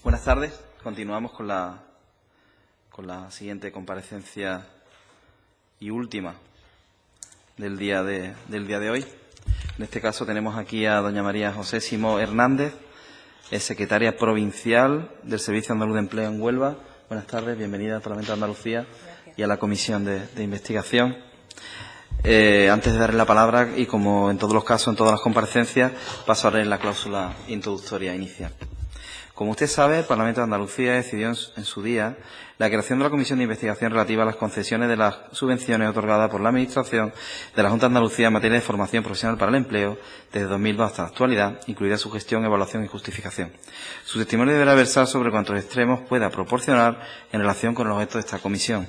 Buenas tardes. Continuamos con la siguiente comparecencia y última del día de hoy. En este caso tenemos aquí a doña María José Simó Hernández, es secretaria provincial del Servicio Andaluz de Empleo en Huelva. Buenas tardes, bienvenida al Parlamento de Andalucía. Gracias. Y a la Comisión de Investigación. Antes de darle la palabra, y como en todos los casos, en todas las comparecencias, paso a leer la cláusula introductoria inicial. Como usted sabe, el Parlamento de Andalucía decidió en su día la creación de la Comisión de Investigación relativa a las concesiones de las subvenciones otorgadas por la Administración de la Junta de Andalucía en materia de formación profesional para el empleo desde 2002 hasta la actualidad, incluida su gestión, evaluación y justificación. Su testimonio deberá versar sobre cuantos extremos pueda proporcionar en relación con el objeto de esta comisión.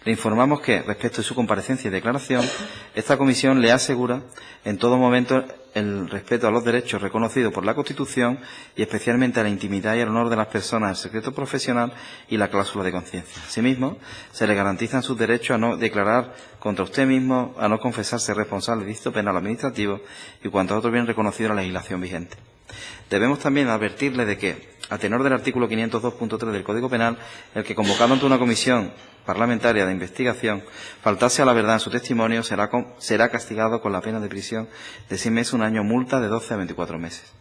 Le informamos que, respecto de su comparecencia y declaración, esta comisión le asegura en todo momento el respeto a los derechos reconocidos por la Constitución y especialmente a la intimidad y al honor de las personas, el secreto profesional y la cláusula de conciencia. Asimismo, se le garantizan sus derechos a no declarar contra usted mismo, a no confesarse responsable de delito penal administrativo y cuanto a otro bien reconocido en la legislación vigente. Debemos también advertirle de que, a tenor del artículo 502.3 del Código Penal, el que convocado ante una comisión parlamentaria de investigación faltase a la verdad en su testimonio será castigado con la pena de prisión de 6 meses, 1 año, multa de 12 a 24 meses.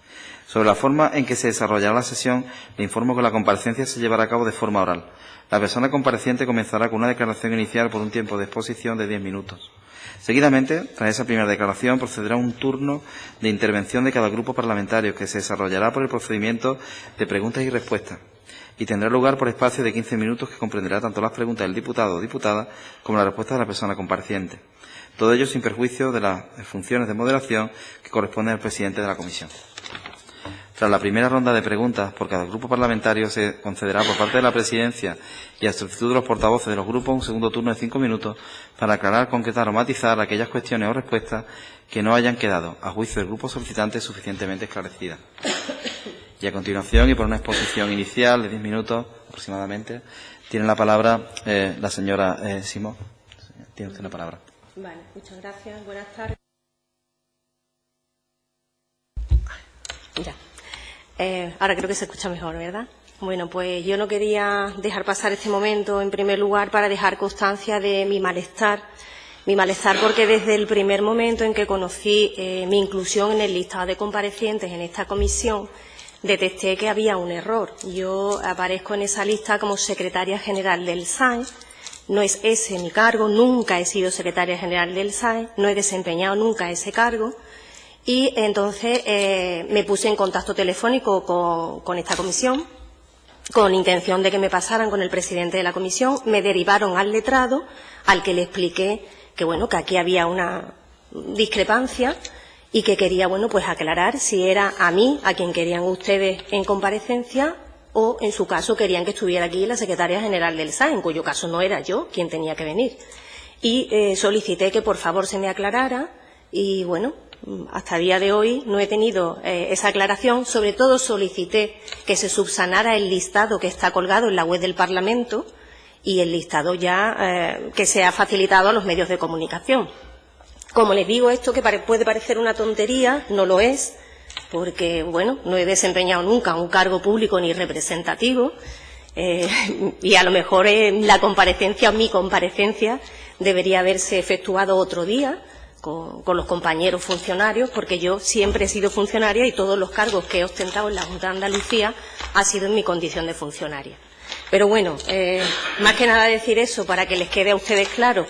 Sobre la forma en que se desarrollará la sesión, le informo que la comparecencia se llevará a cabo de forma oral. La persona compareciente comenzará con una declaración inicial por un tiempo de exposición de 10 minutos. Seguidamente, tras esa primera declaración, procederá un turno de intervención de cada grupo parlamentario que se desarrollará por el procedimiento de preguntas y respuestas y tendrá lugar por espacio de 15 minutos que comprenderá tanto las preguntas del diputado o diputada como la respuesta de la persona compareciente. Todo ello sin perjuicio de las funciones de moderación que corresponden al presidente de la comisión. Tras la primera ronda de preguntas por cada grupo parlamentario, se concederá por parte de la presidencia y a solicitud de los portavoces de los grupos un segundo turno de 5 minutos para aclarar, concretar o matizar aquellas cuestiones o respuestas que no hayan quedado, a juicio del grupo solicitante, suficientemente esclarecidas. Y a continuación, y por una exposición inicial de 10 minutos aproximadamente, tiene la palabra la señora Simó. Tiene usted la palabra. Vale, muchas gracias. Buenas tardes. Ya. Ahora creo que se escucha mejor, ¿verdad? Bueno, pues yo no quería dejar pasar este momento, en primer lugar, para dejar constancia de mi malestar porque desde el primer momento en que conocí mi inclusión en el listado de comparecientes en esta comisión, detecté que había un error. Yo aparezco en esa lista como secretaria general del SAE, no es ese mi cargo, nunca he sido secretaria general del SAE, no he desempeñado nunca ese cargo. Y entonces me puse en contacto telefónico con esta comisión, con intención de que me pasaran con el presidente de la comisión. Me derivaron al letrado, al que le expliqué que, bueno, que aquí había una discrepancia y que quería, bueno, pues aclarar si era a mí a quien querían ustedes en comparecencia o, en su caso, querían que estuviera aquí la secretaria general del SAE, en cuyo caso no era yo quien tenía que venir. Y solicité que, por favor, se me aclarara y, bueno, hasta el día de hoy no he tenido esa aclaración. Sobre todo solicité que se subsanara el listado que está colgado en la web del Parlamento y el listado ya que se ha facilitado a los medios de comunicación. Como les digo, esto que puede parecer una tontería, no lo es, porque, bueno, no he desempeñado nunca un cargo público ni representativo y a lo mejor la comparecencia o mi comparecencia debería haberse efectuado otro día, con los compañeros funcionarios, porque yo siempre he sido funcionaria y todos los cargos que he ostentado en la Junta de Andalucía ha sido en mi condición de funcionaria. Pero bueno, más que nada decir eso para que les quede a ustedes claro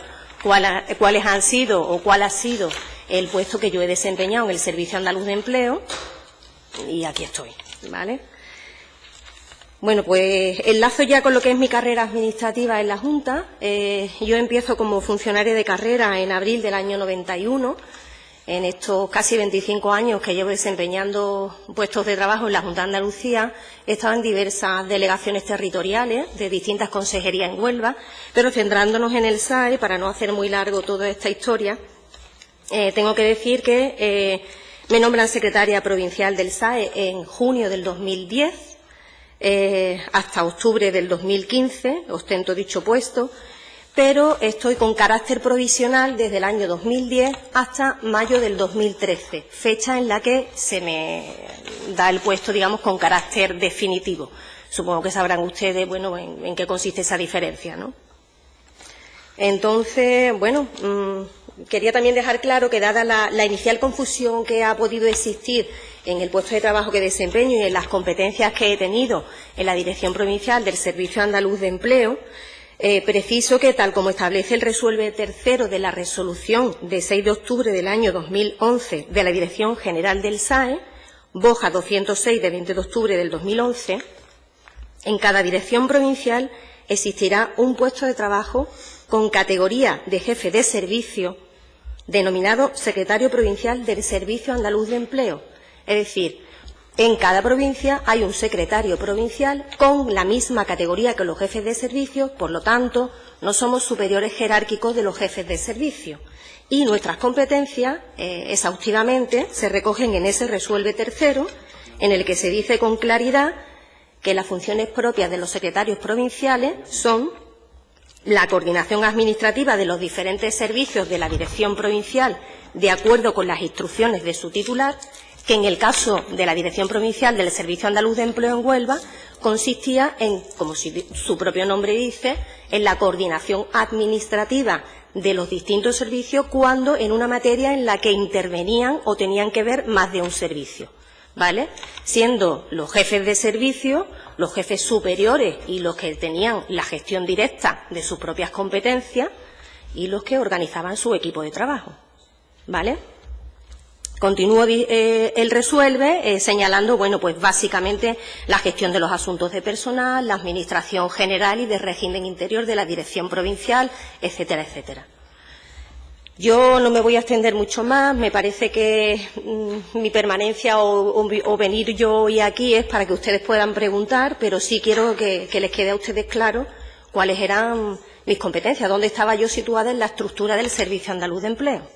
cuáles han sido o cuál ha sido el puesto que yo he desempeñado en el Servicio Andaluz de Empleo, y aquí estoy, ¿vale? Bueno, pues enlazo ya con lo que es mi carrera administrativa en la Junta. Yo empiezo como funcionaria de carrera en abril del año 91. En estos casi 25 años que llevo desempeñando puestos de trabajo en la Junta de Andalucía, he estado en diversas delegaciones territoriales de distintas consejerías en Huelva, pero centrándonos en el SAE, para no hacer muy largo toda esta historia, tengo que decir que me nombran secretaria provincial del SAE en junio del 2010, hasta octubre del 2015, ostento dicho puesto, pero estoy con carácter provisional desde el año 2010 hasta mayo del 2013, fecha en la que se me da el puesto, digamos, con carácter definitivo. Supongo que sabrán ustedes, bueno, en qué consiste esa diferencia, ¿no? Entonces, bueno, quería también dejar claro que, dada la inicial confusión que ha podido existir en el puesto de trabajo que desempeño y en las competencias que he tenido en la Dirección Provincial del Servicio Andaluz de Empleo, preciso que, tal como establece el resuelve tercero de la resolución de 6 de octubre del año 2011 de la Dirección General del SAE, Boja 206 de 20 de octubre del 2011, en cada dirección provincial existirá un puesto de trabajo con categoría de jefe de servicio, denominado secretario provincial del Servicio Andaluz de Empleo. Es decir, en cada provincia hay un secretario provincial con la misma categoría que los jefes de servicio, por lo tanto, no somos superiores jerárquicos de los jefes de servicio. Y nuestras competencias, exhaustivamente, se recogen en ese resuelve tercero, en el que se dice con claridad que las funciones propias de los secretarios provinciales son la coordinación administrativa de los diferentes servicios de la Dirección Provincial de acuerdo con las instrucciones de su titular, que en el caso de la Dirección Provincial del Servicio Andaluz de Empleo en Huelva consistía en, como su propio nombre dice, en la coordinación administrativa de los distintos servicios cuando en una materia en la que intervenían o tenían que ver más de un servicio, ¿vale? Siendo los jefes de servicio los jefes superiores y los que tenían la gestión directa de sus propias competencias y los que organizaban su equipo de trabajo, ¿vale? Continúo el resuelve señalando, bueno, pues básicamente la gestión de los asuntos de personal, la administración general y de régimen interior de la Dirección Provincial, etcétera, etcétera. Yo no me voy a extender mucho más, me parece que mi permanencia o venir yo hoy aquí es para que ustedes puedan preguntar, pero sí quiero que les quede a ustedes claro cuáles eran mis competencias, dónde estaba yo situada en la estructura del Servicio Andaluz de Empleo.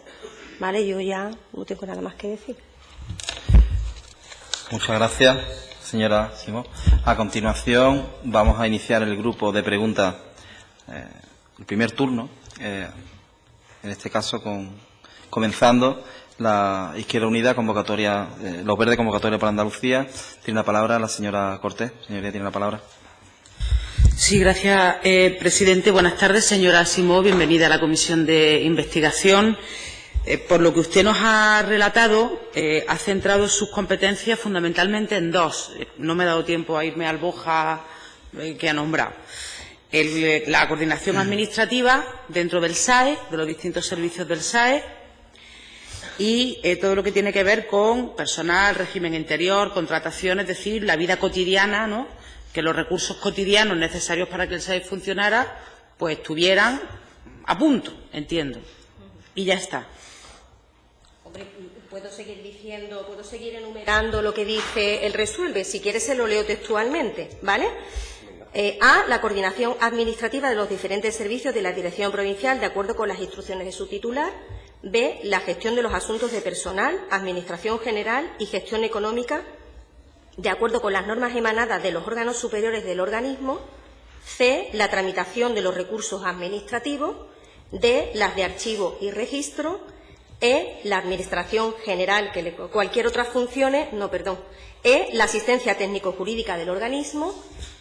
Vale, yo ya no tengo nada más que decir. Muchas gracias, señora Simó. A continuación vamos a iniciar el grupo de preguntas, el primer turno. En este caso, comenzando la Izquierda Unida, convocatoria, los Verdes, convocatoria para Andalucía. Tiene la palabra la señora Cortés. Señoría, tiene la palabra. Sí, gracias, presidente. Buenas tardes, señora Simó. Bienvenida a la Comisión de Investigación. Por lo que usted nos ha relatado, ha centrado sus competencias fundamentalmente en dos. No me he dado tiempo a irme al Boja que ha nombrado. La coordinación administrativa dentro del SAE, de los distintos servicios del SAE, y todo lo que tiene que ver con personal, régimen interior, contratación, es decir, la vida cotidiana, ¿no? Que los recursos cotidianos necesarios para que el SAE funcionara, pues estuvieran a punto, entiendo. Y ya está. Hombre, puedo seguir enumerando lo que dice el resuelve. Si quiere se lo leo textualmente, ¿vale? A, la coordinación administrativa de los diferentes servicios de la Dirección Provincial de acuerdo con las instrucciones de su titular. B, la gestión de los asuntos de personal, administración general y gestión económica de acuerdo con las normas emanadas de los órganos superiores del organismo. C, la tramitación de los recursos administrativos. D, las de archivo y registro. E, la administración general, cualquier otra funciones, E, la asistencia técnico-jurídica del organismo.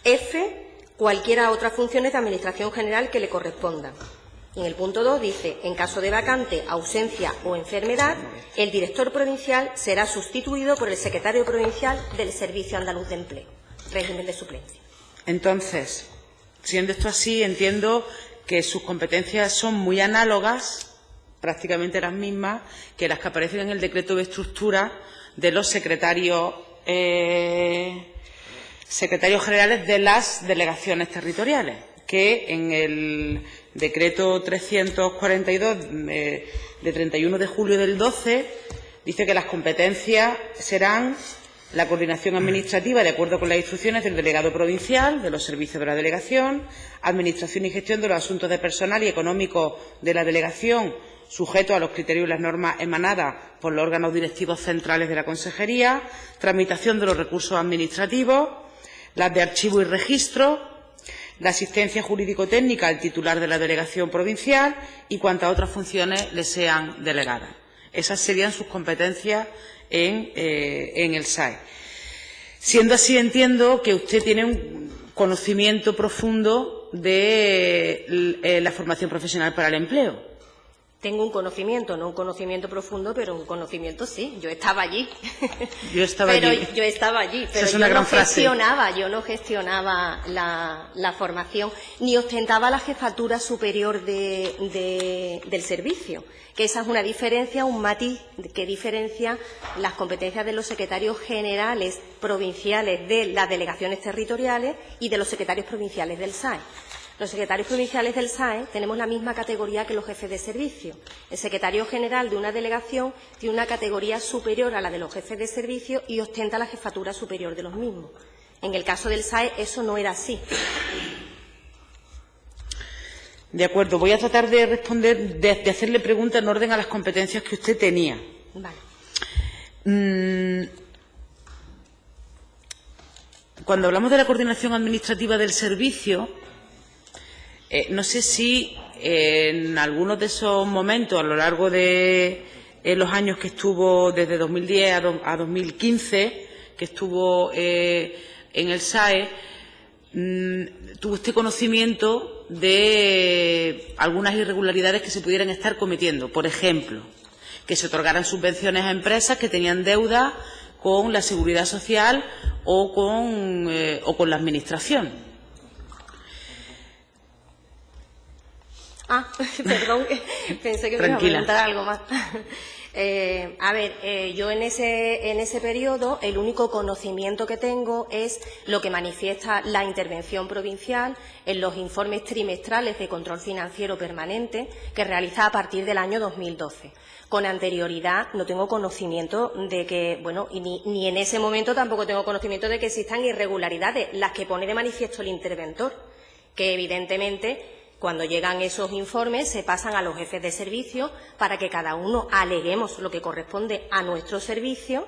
F, cualquiera otra funciones de administración general que le correspondan. Y en el punto 2 dice, en caso de vacante, ausencia o enfermedad, el director provincial será sustituido por el secretario provincial del Servicio Andaluz de Empleo, régimen de suplencia. Entonces, siendo esto así, entiendo que sus competencias son muy análogas, prácticamente las mismas, que las que aparecen en el decreto de estructura de los secretarios generales de las delegaciones territoriales, que en el decreto 342 de 31 de julio del 12 dice que las competencias serán la coordinación administrativa de acuerdo con las instrucciones del delegado provincial, de los servicios de la delegación, administración y gestión de los asuntos de personal y económicos de la delegación, sujetos a los criterios y las normas emanadas por los órganos directivos centrales de la Consejería, tramitación de los recursos administrativos, las de archivo y registro, la asistencia jurídico-técnica al titular de la delegación provincial y cuantas otras funciones le sean delegadas. Esas serían sus competencias en el SAE. Siendo así, entiendo que usted tiene un conocimiento profundo de la formación profesional para el empleo. Tengo un conocimiento, no un conocimiento profundo, pero un conocimiento sí. Yo estaba allí. Yo estaba pero allí. Yo estaba allí, pero es una gran frase. Yo no gestionaba la formación, ni ostentaba la jefatura superior del servicio, que esa es una diferencia, un matiz que diferencia las competencias de los secretarios generales provinciales de las delegaciones territoriales y de los secretarios provinciales del SAE. Los secretarios provinciales del SAE tenemos la misma categoría que los jefes de servicio. El secretario general de una delegación tiene una categoría superior a la de los jefes de servicio y ostenta la jefatura superior de los mismos. En el caso del SAE eso no era así. De acuerdo. Voy a tratar de responder, de hacerle preguntas en orden a las competencias que usted tenía. Vale. Cuando hablamos de la coordinación administrativa del servicio, no sé si en algunos de esos momentos, a lo largo de los años que estuvo, desde 2010 a 2015, que estuvo en el SAE, tuvo usted conocimiento de algunas irregularidades que se pudieran estar cometiendo. Por ejemplo, que se otorgaran subvenciones a empresas que tenían deuda con la Seguridad Social o con la Administración. Perdón, pensé que me iba a preguntar algo más. Yo en ese periodo el único conocimiento que tengo es lo que manifiesta la intervención provincial en los informes trimestrales de control financiero permanente que realiza a partir del año 2012. Con anterioridad no tengo conocimiento de que, ni en ese momento tampoco tengo conocimiento de que existan irregularidades, las que pone de manifiesto el interventor, que evidentemente cuando llegan esos informes se pasan a los jefes de servicio para que cada uno aleguemos lo que corresponde a nuestro servicio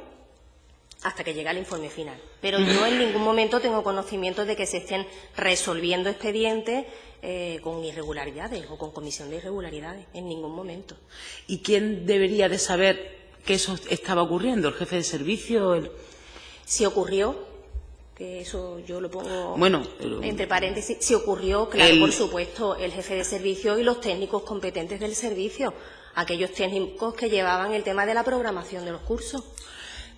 hasta que llega el informe final. Pero yo en ningún momento tengo conocimiento de que se estén resolviendo expedientes con irregularidades o con comisión de irregularidades, en ningún momento. ¿Y quién debería de saber que eso estaba ocurriendo? ¿El jefe de servicio? Si ocurrió, que eso yo lo pongo entre paréntesis, si ocurrió, claro, por supuesto, el jefe de servicio y los técnicos competentes del servicio, aquellos técnicos que llevaban el tema de la programación de los cursos.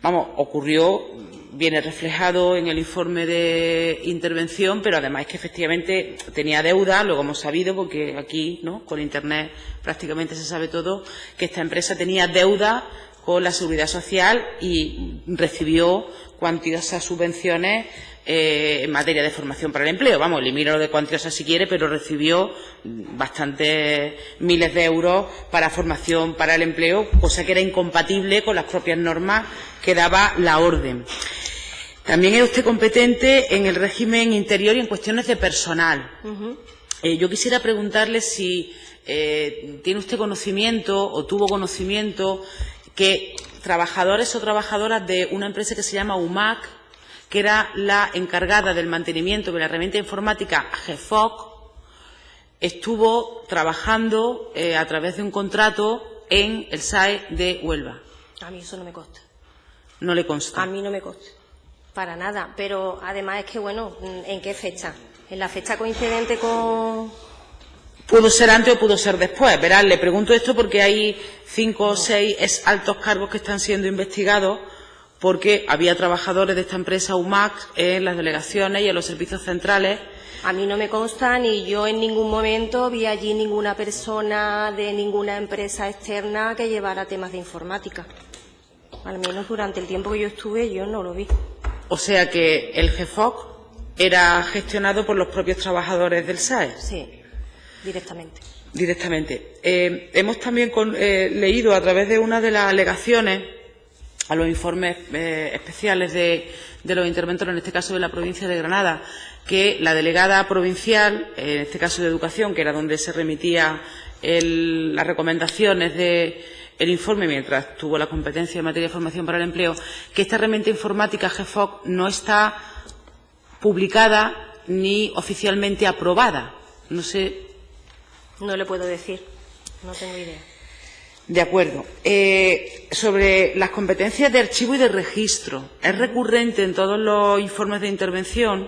Ocurrió, viene reflejado en el informe de intervención, pero además es que efectivamente tenía deuda, luego hemos sabido, porque aquí, con Internet prácticamente se sabe todo, que esta empresa tenía deuda con la Seguridad Social y recibió cuantiosas subvenciones en materia de formación para el empleo. Elimino lo de cuantiosas si quiere, pero recibió bastantes miles de euros para formación para el empleo, cosa que era incompatible con las propias normas que daba la orden. También es usted competente en el régimen interior y en cuestiones de personal. Yo quisiera preguntarle si tiene usted conocimiento o tuvo conocimiento que trabajadores o trabajadoras de una empresa que se llama UMAC, que era la encargada del mantenimiento de la herramienta informática GEFOC, estuvo trabajando a través de un contrato en el SAE de Huelva. A mí eso no me consta. ¿No le consta? A mí no me consta, para nada. Pero además es que, ¿en qué fecha? ¿En la fecha coincidente con...? Pudo ser antes o pudo ser después. Verán, le pregunto esto porque hay 5 o 6 altos cargos que están siendo investigados porque había trabajadores de esta empresa UMAC en las delegaciones y en los servicios centrales. A mí no me consta, ni yo en ningún momento vi allí ninguna persona de ninguna empresa externa que llevara temas de informática. Al menos durante el tiempo que yo estuve yo no lo vi. O sea que el GEFOC era gestionado por los propios trabajadores del SAE. Sí. Directamente. Hemos también leído a través de una de las alegaciones a los informes especiales de los interventores, en este caso de la provincia de Granada, que la delegada provincial, en este caso de Educación, que era donde se remitían las recomendaciones del informe mientras tuvo la competencia en materia de formación para el empleo, que esta herramienta informática GEFOC no está publicada ni oficialmente aprobada. No sé. No le puedo decir, no tengo idea. De acuerdo. Sobre las competencias de archivo y de registro, es recurrente en todos los informes de intervención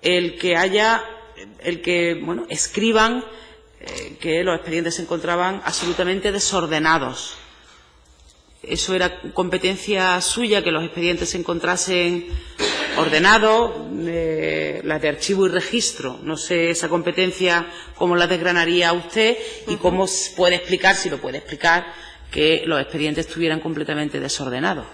el que escriban que los expedientes se encontraban absolutamente desordenados. Eso era competencia suya, que los expedientes se encontrasen ordenados, las de archivo y registro. No sé esa competencia cómo la desgranaría usted y cómo puede explicar, si lo puede explicar, que los expedientes estuvieran completamente desordenados.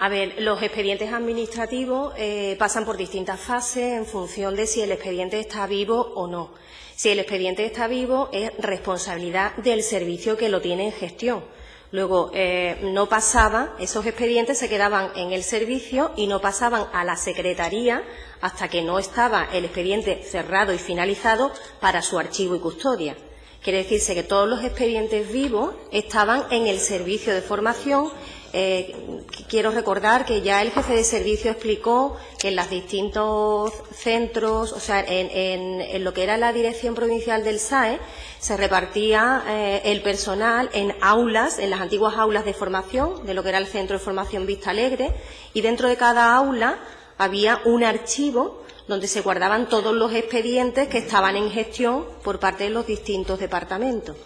A ver, los expedientes administrativos pasan por distintas fases en función de si el expediente está vivo o no. Si el expediente está vivo, es responsabilidad del servicio que lo tiene en gestión. Luego, no pasaba, esos expedientes se quedaban en el servicio y no pasaban a la secretaría hasta que no estaba el expediente cerrado y finalizado para su archivo y custodia. Quiere decirse que todos los expedientes vivos estaban en el servicio de formación. Quiero recordar que ya el jefe de servicio explicó que en los distintos centros, o sea, en lo que era la Dirección Provincial del SAE, se repartía el personal en aulas, en las antiguas aulas de formación, de lo que era el Centro de Formación Vista Alegre, y dentro de cada aula había un archivo donde se guardaban todos los expedientes que estaban en gestión por parte de los distintos departamentos.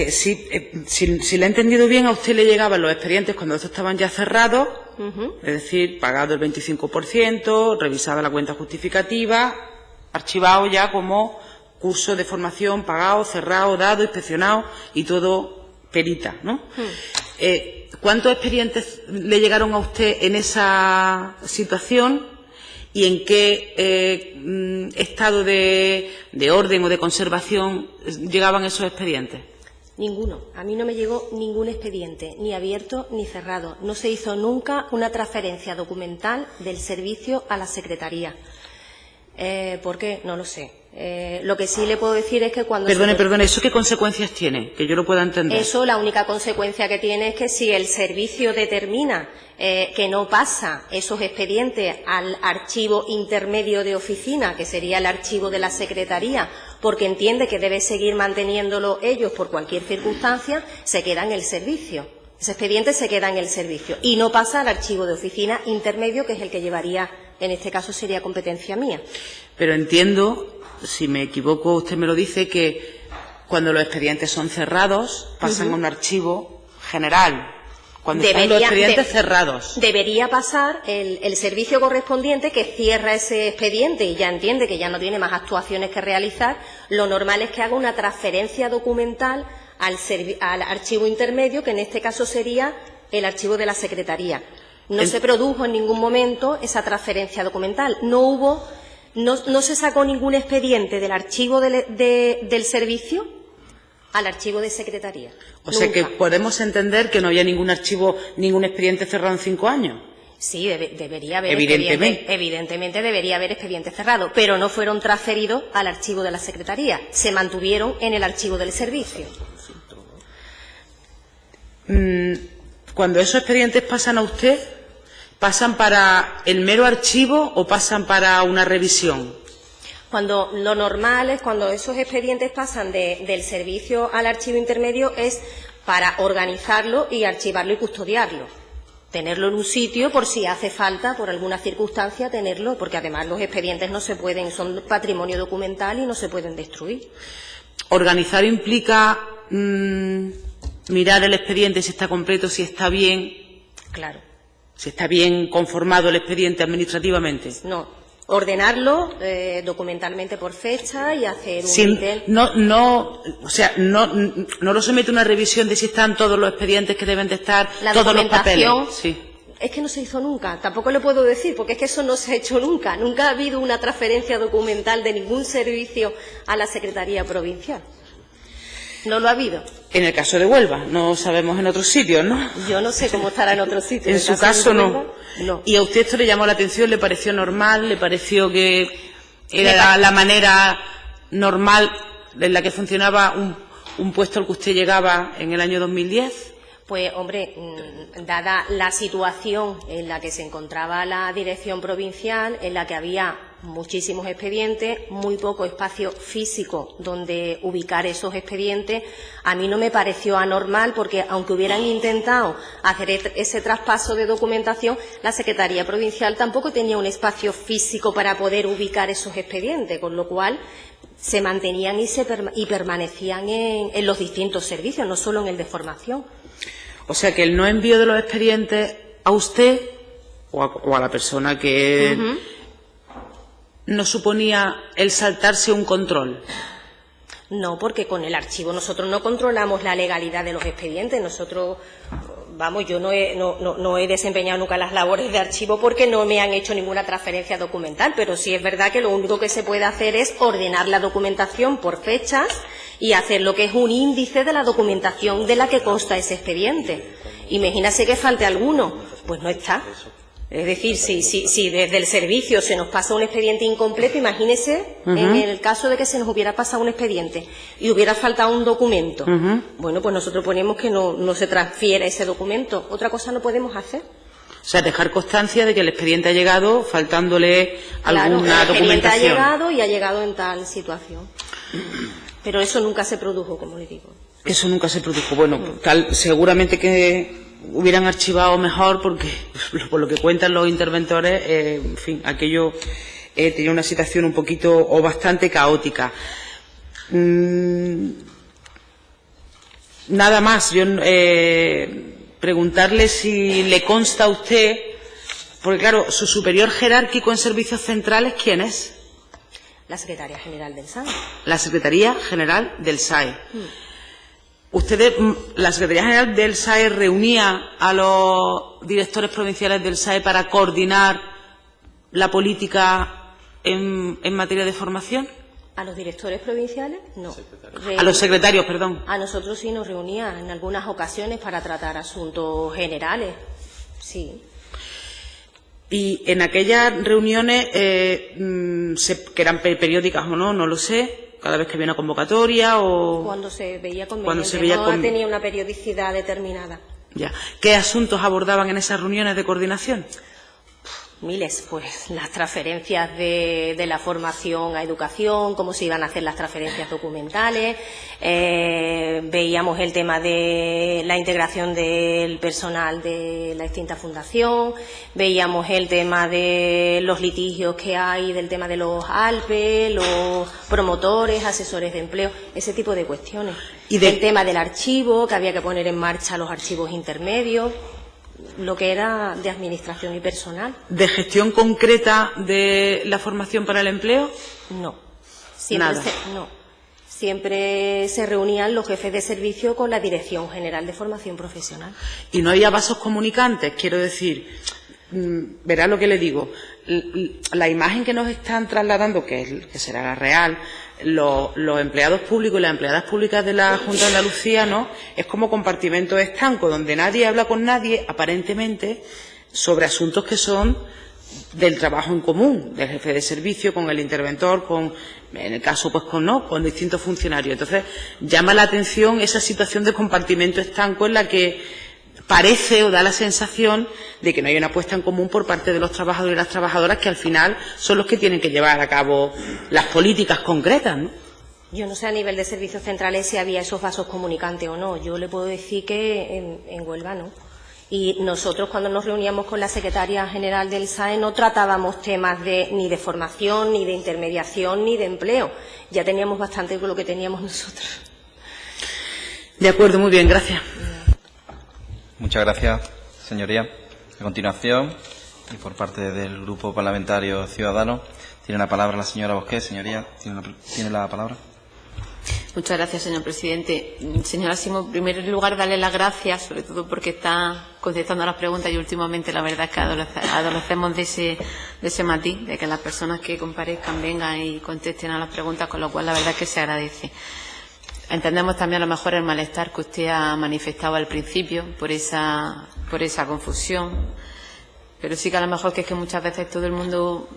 Si le he entendido bien, a usted le llegaban los expedientes cuando estos estaban ya cerrados, es decir, pagado el 25%, revisada la cuenta justificativa, archivado ya como curso de formación pagado, cerrado, dado, inspeccionado y todo perita, ¿no? ¿Cuántos expedientes le llegaron a usted en esa situación y en qué estado de orden o de conservación llegaban esos expedientes? Ninguno. A mí no me llegó ningún expediente, ni abierto ni cerrado. No se hizo nunca una transferencia documental del servicio a la Secretaría. ¿Por qué? No lo sé. Lo que sí le puedo decir es que cuando... Perdone, ¿eso qué consecuencias tiene? Que yo lo pueda entender. Eso, la única consecuencia que tiene es que si el servicio determina que no pasa esos expedientes al archivo intermedio de oficina, que sería el archivo de la Secretaría, porque entiende que debe seguir manteniéndolo ellos por cualquier circunstancia, se queda en el servicio. Ese expediente se queda en el servicio y no pasa al archivo de oficina intermedio, que es el que llevaría, en este caso sería competencia mía. Pero entiendo, si me equivoco, usted me lo dice, que cuando los expedientes son cerrados pasan a un archivo general. Cuando están los expedientes cerrados. Debería pasar el servicio correspondiente que cierra ese expediente y ya entiende que ya no tiene más actuaciones que realizar. Lo normal es que haga una transferencia documental al archivo intermedio, que en este caso sería el archivo de la Secretaría. No se produjo en ningún momento esa transferencia documental. No se sacó ningún expediente del archivo del servicio al archivo de Secretaría. O sea que podemos entender que no había ningún archivo, ningún expediente cerrado en 5 años. Sí, debería haber. Evidentemente debería haber expedientes cerrados, pero no fueron transferidos al archivo de la Secretaría. Se mantuvieron en el archivo del servicio. Cuando esos expedientes pasan a usted, ¿pasan para el mero archivo o pasan para una revisión? Cuando lo normal es, cuando esos expedientes pasan del servicio al archivo intermedio, es para organizarlo y archivarlo y custodiarlo. Tenerlo en un sitio por si hace falta, por alguna circunstancia, tenerlo, porque además los expedientes no se pueden, son patrimonio documental y no se pueden destruir. Organizar implica mirar el expediente si está completo, si está bien. Claro. Si está bien conformado el expediente administrativamente. No. Ordenarlo documentalmente por fecha y hacer un no lo somete a una revisión de si están todos los expedientes que deben de estar, todos los papeles. Sí. Es que no se hizo nunca, tampoco le puedo decir, porque es que eso no se ha hecho nunca. Nunca ha habido una transferencia documental de ningún servicio a la Secretaría Provincial. No lo ha habido. En el caso de Huelva, no sabemos en otros sitios, ¿no? Yo no sé cómo estará en otros sitios. En su caso no. ¿Y a usted esto le llamó la atención? ¿Le pareció normal? ¿Le pareció que era la manera normal en la que funcionaba un puesto al que usted llegaba en el año 2010? Pues, hombre, dada la situación en la que se encontraba la Dirección Provincial, en la que había muchísimos expedientes, muy poco espacio físico donde ubicar esos expedientes. A mí no me pareció anormal porque, aunque hubieran intentado hacer ese traspaso de documentación, la Secretaría Provincial tampoco tenía un espacio físico para poder ubicar esos expedientes, con lo cual se mantenían y permanecían en los distintos servicios, no solo en el de formación. O sea que el no envío de los expedientes a usted o a la persona que no suponía el saltarse un control. No, porque con el archivo nosotros no controlamos la legalidad de los expedientes. Nosotros, vamos, yo no he desempeñado nunca las labores de archivo porque no me han hecho ninguna transferencia documental, pero sí es verdad que lo único que se puede hacer es ordenar la documentación por fechas y hacer lo que es un índice de la documentación de la que consta ese expediente. Imagínase que falte alguno, pues no está. Es decir, si desde el servicio se nos pasa un expediente incompleto, imagínese en el caso de que se nos hubiera pasado un expediente y hubiera faltado un documento. Bueno, pues nosotros ponemos que no se transfiera ese documento. Otra cosa no podemos hacer. O sea, dejar constancia de que el expediente ha llegado faltándole alguna documentación. El expediente ha llegado y ha llegado en tal situación. Pero eso nunca se produjo, como le digo. Eso nunca se produjo. Bueno, seguramente que hubieran archivado mejor porque, por lo que cuentan los interventores, en fin, aquello tenía una situación un poquito o bastante caótica. Nada más, yo preguntarle si le consta a usted, porque claro, su superior jerárquico en servicios centrales, ¿quién es? La Secretaría General del SAE. La Secretaría General del SAE. ¿Ustedes, la Secretaría General del SAE, reunía a los directores provinciales del SAE para coordinar la política en materia de formación? ¿A los directores provinciales? No. A los secretarios, perdón. A nosotros sí nos reunían en algunas ocasiones para tratar asuntos generales. Sí. Y en aquellas reuniones, que eran periódicas o no, no lo sé, cada vez que había una convocatoria o... Cuando se veía conveniente, no tenía una periodicidad determinada. Ya. ¿Qué asuntos abordaban en esas reuniones de coordinación? Miles, pues las transferencias de la formación a educación, cómo se iban a hacer las transferencias documentales, veíamos el tema de la integración del personal de la extinta fundación, veíamos el tema de los litigios que hay, del tema de los ALPE, los promotores, asesores de empleo, ese tipo de cuestiones. Y el tema del archivo, que había que poner en marcha los archivos intermedios, lo que era de administración y personal. ¿De gestión concreta de la formación para el empleo? No. Siempre se reunían los jefes de servicio con la Dirección General de Formación Profesional. ¿Y no había vasos comunicantes? Quiero decir, verá lo que le digo. La imagen que nos están trasladando, que será la real, los empleados públicos y las empleadas públicas de la Junta de Andalucía, ¿no?, es como compartimentos estancos donde nadie habla con nadie, aparentemente, sobre asuntos que son del trabajo en común, del jefe de servicio con el interventor, en el caso pues con distintos funcionarios. Entonces, llama la atención esa situación de compartimento estanco en la que parece o da la sensación de que no hay una puesta en común por parte de los trabajadores y las trabajadoras, que al final son los que tienen que llevar a cabo las políticas concretas, ¿no? Yo no sé a nivel de servicios centrales si había esos vasos comunicantes o no. Yo le puedo decir que en Huelva no. Y nosotros, cuando nos reuníamos con la Secretaria General del SAE, no tratábamos temas ni de formación, ni de intermediación, ni de empleo. Ya teníamos bastante con lo que teníamos nosotros. De acuerdo, muy bien, gracias. Muchas gracias, señoría. A continuación, y por parte del Grupo Parlamentario Ciudadanos, tiene la palabra la señora Bosquet. Señoría, tiene la palabra. Muchas gracias, señor presidente. Señora Simó, en primer lugar, darle las gracias, sobre todo porque está contestando a las preguntas y últimamente la verdad es que adolecemos de ese matiz, de que las personas que comparezcan vengan y contesten a las preguntas, con lo cual la verdad es que se agradece. Entendemos también a lo mejor el malestar que usted ha manifestado al principio por esa confusión, pero sí que a lo mejor que es que muchas veces todo el mundo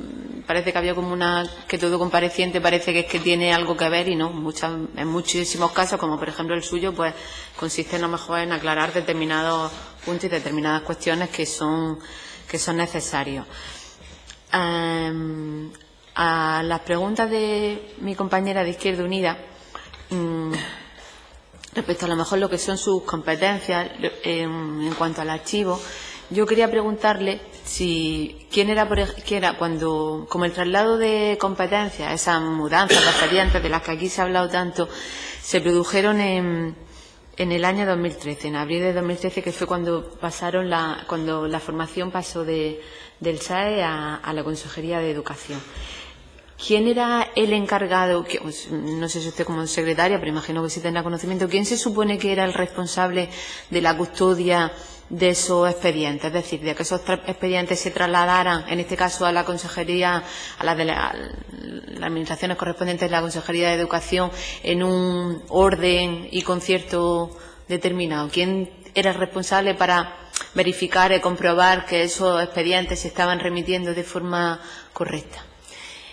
parece que había como que todo compareciente parece que es que tiene algo que ver y no. En muchísimos casos, como por ejemplo el suyo, pues consiste a lo mejor en aclarar determinados puntos y determinadas cuestiones que son necesarios. A las preguntas de mi compañera de Izquierda Unida, respecto a lo mejor lo que son sus competencias en cuanto al archivo, yo quería preguntarle si quién era cuando, como el traslado de competencias, esas mudanzas de expedientes de las que aquí se ha hablado tanto, se produjeron en el año 2013, en abril de 2013, que fue cuando cuando la formación pasó del SAE a la Consejería de Educación. ¿Quién era el encargado? No sé si usted como secretaria, pero imagino que sí tendrá conocimiento. ¿Quién se supone que era el responsable de la custodia de esos expedientes? Es decir, de que esos expedientes se trasladaran, en este caso a la Consejería, a las administraciones correspondientes de la Consejería de Educación, en un orden y concierto determinado. ¿Quién era el responsable para verificar y comprobar que esos expedientes se estaban remitiendo de forma correcta?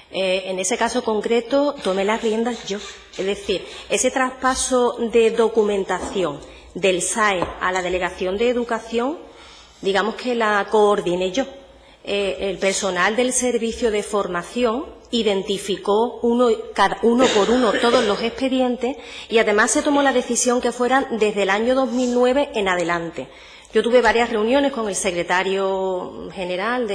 En ese caso concreto tomé las riendas yo. Es decir, ese traspaso de documentación del SAE a la Delegación de Educación, digamos que la coordiné yo. El personal del servicio de formación identificó uno por uno todos los expedientes y además se tomó la decisión que fueran desde el año 2009 en adelante. Yo tuve varias reuniones con el secretario general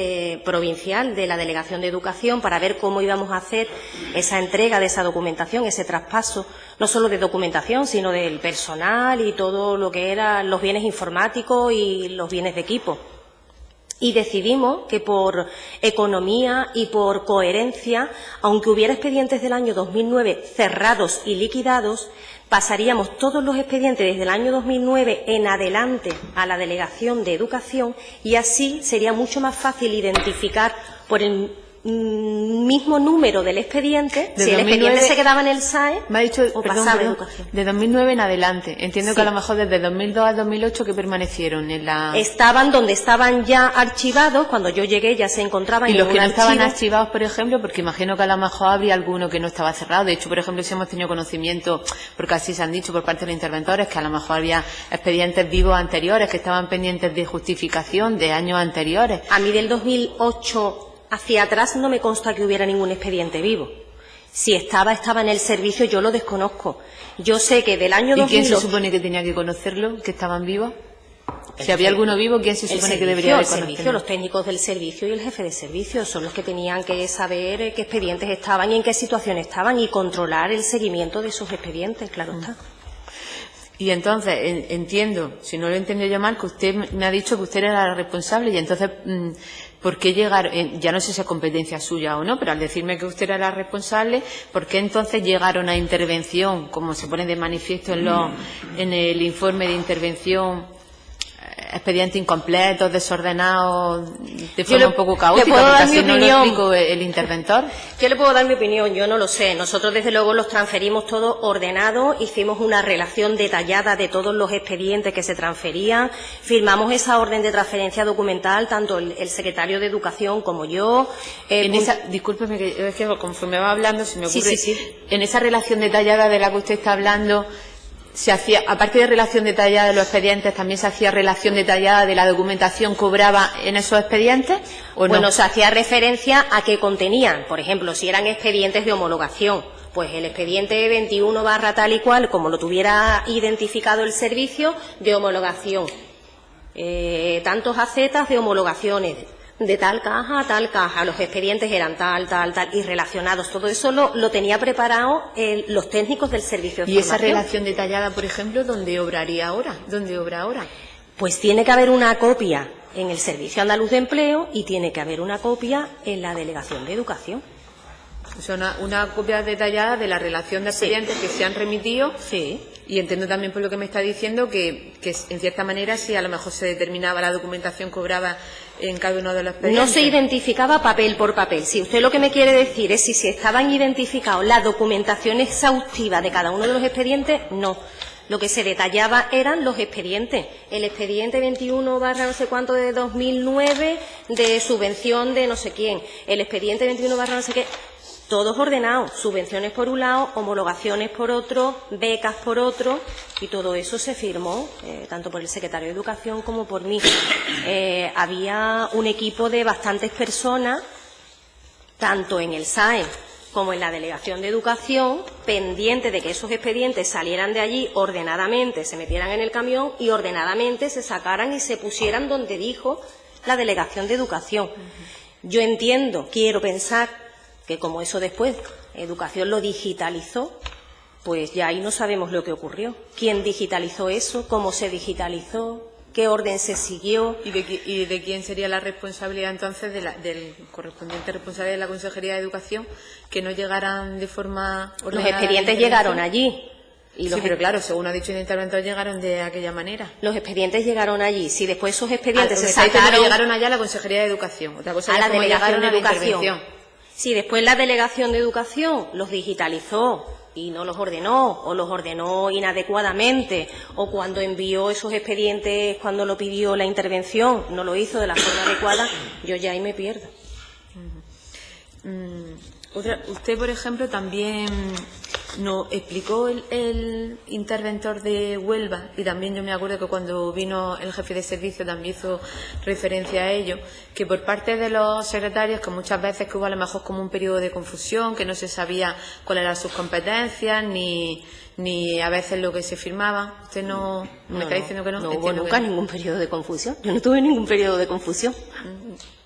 provincial de la Delegación de Educación para ver cómo íbamos a hacer esa entrega de esa documentación, ese traspaso, no solo de documentación, sino del personal y todo lo que eran los bienes informáticos y los bienes de equipo. Y decidimos que por economía y por coherencia, aunque hubiera expedientes del año 2009 cerrados y liquidados, pasaríamos todos los expedientes desde el año 2009 en adelante a la Delegación de Educación y así sería mucho más fácil identificar por el mismo número del expediente si el expediente se quedaba en el SAE me ha dicho, o pasaba a Educación. De 2009 en adelante. Entiendo Sí. que a lo mejor desde 2002 al 2008 que permanecieron en la... Estaban donde estaban ya archivados, cuando yo llegué ya se encontraban Y en los un que no estaban archivo. archivados, por ejemplo, porque imagino que a lo mejor habría alguno que no estaba cerrado. De hecho, por ejemplo, si hemos tenido conocimiento, porque así se han dicho por parte de los interventores, que a lo mejor había expedientes vivos anteriores que estaban pendientes de justificación de años anteriores. A mí del 2008 hacia atrás no me consta que hubiera ningún expediente vivo. Si estaba en el servicio, yo lo desconozco. Yo sé que del año 2008... ¿Y quién se supone que tenía que conocerlo, que estaban vivos? Si había alguno vivo, ¿quién se supone que debería de conocerlo? Servicio, los técnicos del servicio y el jefe de servicio son los que tenían que saber qué expedientes estaban y en qué situación estaban y controlar el seguimiento de esos expedientes, claro está. Y entonces, entiendo, si no lo he entendido yo mal, que usted me ha dicho que usted era la responsable y entonces, ¿por qué llegar? Ya no sé si es competencia suya o no, pero al decirme que usted era la responsable, ¿por qué entonces llegaron a intervención, como se pone de manifiesto en el informe de intervención, expedientes incompletos, desordenados, de forma un poco caótica, puedo porque dar mi así no lo opinión. explicó el interventor? Yo le puedo dar mi opinión, yo no lo sé. Nosotros, desde luego, los transferimos todos ordenados, hicimos una relación detallada de todos los expedientes que se transferían, firmamos esa orden de transferencia documental, tanto el secretario de Educación como yo. Discúlpeme, que es que conforme va hablando se me ocurre. Sí. En esa relación detallada de la que usted está hablando, se hacía, aparte de relación detallada de los expedientes, también se hacía relación detallada de la documentación cobrada en esos expedientes, ¿o no? Bueno, se hacía referencia a que contenían, por ejemplo, si eran expedientes de homologación, pues el expediente 21 / tal y cual, como lo tuviera identificado el servicio, de homologación. Tantos acetas de homologaciones, de tal caja a tal caja, los expedientes eran tal, y relacionados. Todo eso lo tenía preparado los técnicos del servicio de formación. ¿Y esa relación detallada, por ejemplo, dónde obraría ahora? ¿Dónde obra ahora? Pues tiene que haber una copia en el Servicio Andaluz de Empleo y tiene que haber una copia en la Delegación de Educación. O sea, una copia detallada de la relación de expedientes que se han remitido. Sí. Y entiendo también por lo que me está diciendo que en cierta manera si a lo mejor se determinaba la documentación cobrada en cada uno de los expedientes. No se identificaba papel por papel. Si usted lo que me quiere decir es si estaban identificados la documentación exhaustiva de cada uno de los expedientes, no. Lo que se detallaba eran los expedientes. El expediente 21 / no sé cuánto de 2009 de subvención de no sé quién. El expediente 21 / no sé qué. Todos ordenados, subvenciones por un lado, homologaciones por otro, becas por otro, y todo eso se firmó, tanto por el secretario de Educación como por mí. Había un equipo de bastantes personas, tanto en el SAE como en la Delegación de Educación, pendiente de que esos expedientes salieran de allí ordenadamente, se metieran en el camión y ordenadamente se sacaran y se pusieran donde dijo la Delegación de Educación. Yo entiendo, quiero pensar, que como eso después Educación lo digitalizó, pues ya ahí no sabemos lo que ocurrió. ¿Quién digitalizó eso? ¿Cómo se digitalizó? ¿Qué orden se siguió? ¿Y de quién sería la responsabilidad entonces del correspondiente responsable de la Consejería de Educación que no llegaran de forma ordenada? Los expedientes llegaron allí. Y sí, pero claro, según ha dicho el interventor, llegaron de aquella manera. Los expedientes llegaron allí. Si después esos expedientes se sacaron... sacaron... llegaron allá a la Consejería de Educación. Otra cosa a es la cómo Delegación de llegaron a la Educación. intervención. Si después la Delegación de Educación los digitalizó y no los ordenó, o los ordenó inadecuadamente, o cuando envió esos expedientes, cuando lo pidió la intervención, no lo hizo de la forma adecuada, yo ya ahí me pierdo. Usted, por ejemplo, también nos explicó el interventor de Huelva, y también yo me acuerdo que cuando vino el jefe de servicio también hizo referencia a ello, que por parte de los secretarios, que muchas veces que hubo a lo mejor como un periodo de confusión, que no se sabía cuáles eran sus competencias, ni a veces lo que se firmaba. ¿Usted no me está diciendo que no? No hubo nunca ningún periodo de confusión. Yo no tuve ningún periodo de confusión.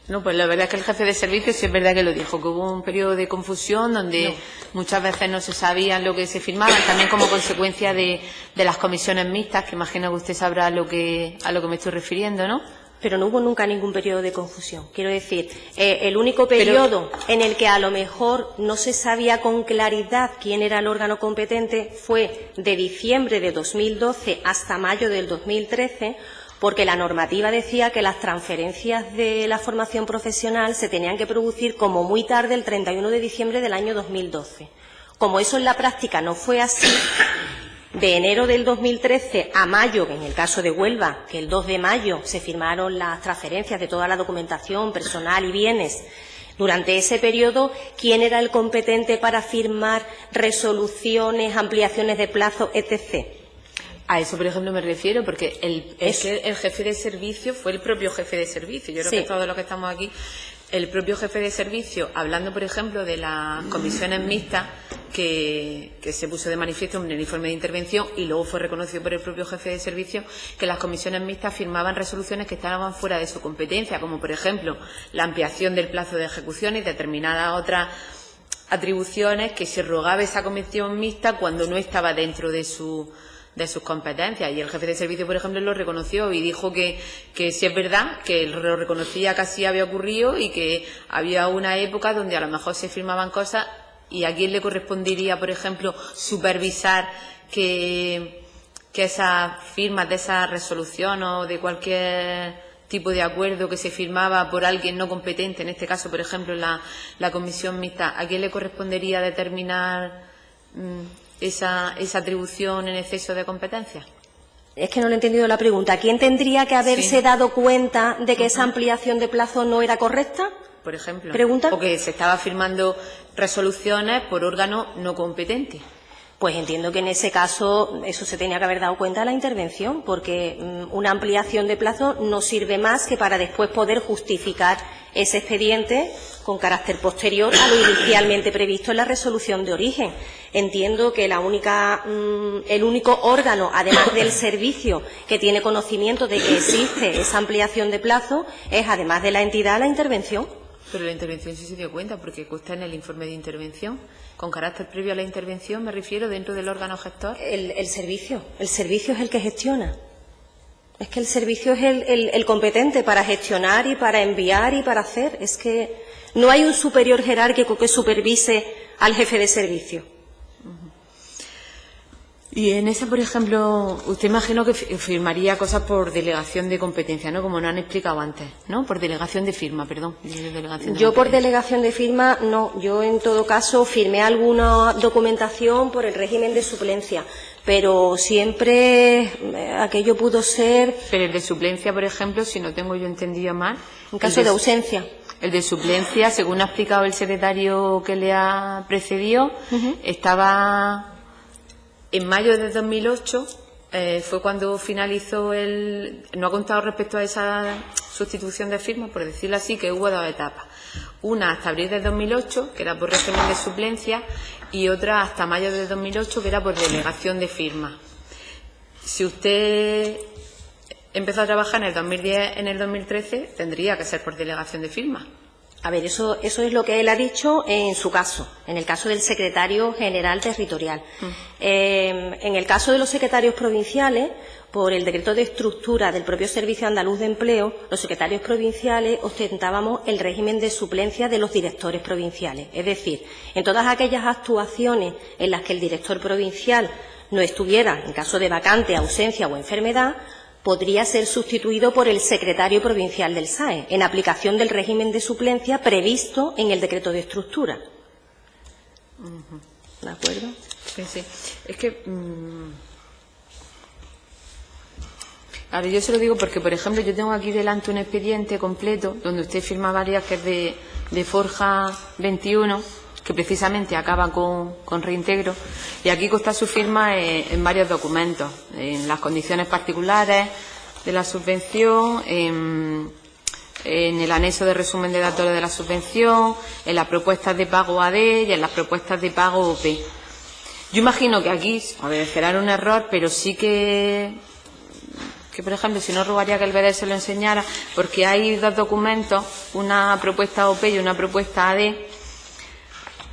No, pues la verdad es que el jefe de servicio sí es verdad que lo dijo, que hubo un periodo de confusión donde muchas veces no se sabía lo que se firmaba, también como consecuencia de las comisiones mixtas, que imagino que usted sabrá a lo que me estoy refiriendo, ¿no? Pero no hubo nunca ningún periodo de confusión. Quiero decir, el único periodo en el que a lo mejor no se sabía con claridad quién era el órgano competente fue de diciembre de 2012 hasta mayo del 2013, porque la normativa decía que las transferencias de la formación profesional se tenían que producir como muy tarde el 31 de diciembre del año 2012. Como eso en la práctica no fue así, de enero del 2013 a mayo, en el caso de Huelva, que el 2 de mayo se firmaron las transferencias de toda la documentación personal y bienes, durante ese periodo, ¿quién era el competente para firmar resoluciones, ampliaciones de plazo, etc.? A eso, por ejemplo, me refiero, porque el jefe de servicio fue el propio jefe de servicio. Yo creo que todos los que estamos aquí, el propio jefe de servicio, hablando, por ejemplo, de las comisiones mixtas que se puso de manifiesto en el informe de intervención y luego fue reconocido por el propio jefe de servicio, que las comisiones mixtas firmaban resoluciones que estaban fuera de su competencia, como, por ejemplo, la ampliación del plazo de ejecución y determinadas otras atribuciones que se rogaba esa comisión mixta cuando no estaba dentro de sus competencias. Y el jefe de servicio, por ejemplo, lo reconoció y dijo que sí es verdad, que lo reconocía que así había ocurrido y que había una época donde a lo mejor se firmaban cosas y a quién le correspondería, por ejemplo, supervisar que esas firmas de esa resolución o de cualquier tipo de acuerdo que se firmaba por alguien no competente, en este caso, por ejemplo, la comisión mixta, ¿a quién le correspondería determinar esa atribución en exceso de competencia? Es que no le he entendido la pregunta. ¿Quién tendría que haberse dado cuenta de que esa ampliación de plazo no era correcta? Por ejemplo. ¿Pregunta? O que se estaba firmando resoluciones por órgano no competente. Pues entiendo que en ese caso eso se tenía que haber dado cuenta en la intervención, porque una ampliación de plazo no sirve más que para después poder justificar ese expediente con carácter posterior a lo inicialmente previsto en la resolución de origen. Entiendo que el único órgano, además del servicio, que tiene conocimiento de que existe esa ampliación de plazo es, además de la entidad, la intervención. Pero la intervención sí se dio cuenta, porque consta en el informe de intervención. Con carácter previo a la intervención, me refiero, dentro del órgano gestor. El servicio es el que gestiona. Es que el servicio es el competente para gestionar y para enviar y para hacer. Es que no hay un superior jerárquico que supervise al jefe de servicio. Y en ese, por ejemplo, usted imagino que firmaría cosas por delegación de competencia, ¿no? Como nos han explicado antes, ¿no? Por delegación de firma, perdón. Yo por delegación de firma no. Yo, en todo caso, firmé alguna documentación por el régimen de suplencia, pero siempre aquello pudo ser... Pero el de suplencia, por ejemplo, si no tengo yo entendido mal... En caso de ausencia. El de suplencia, según ha explicado el secretario que le ha precedido, estaba... En mayo de 2008 fue cuando finalizó no ha contado respecto a esa sustitución de firmas, por decirlo así, que hubo 2 etapas. Una hasta abril de 2008, que era por régimen de suplencia, y otra hasta mayo de 2008, que era por delegación de firmas. Si usted empezó a trabajar en el 2010, en el 2013, tendría que ser por delegación de firmas. A ver, eso es lo que él ha dicho en su caso, en el caso del secretario general territorial. En el caso de los secretarios provinciales, por el decreto de estructura del propio Servicio Andaluz de Empleo, los secretarios provinciales ostentábamos el régimen de suplencia de los directores provinciales. Es decir, en todas aquellas actuaciones en las que el director provincial no estuviera, en caso de vacante, ausencia o enfermedad, podría ser sustituido por el secretario provincial del SAE, en aplicación del régimen de suplencia previsto en el decreto de estructura. ¿De acuerdo? Sí, sí. Es que... A ver, yo se lo digo porque, por ejemplo, yo tengo aquí delante un expediente completo donde usted firma varias, que es de Forja 21, que precisamente acaba con reintegro, y aquí consta su firma en varios documentos, en las condiciones particulares de la subvención, en el anexo de resumen de datos de la subvención, en las propuestas de pago AD y en las propuestas de pago OP. Yo imagino que aquí obedecerá un error, pero sí que por ejemplo, si no robaría que el BD se lo enseñara, porque hay 2 documentos, una propuesta OP y una propuesta AD,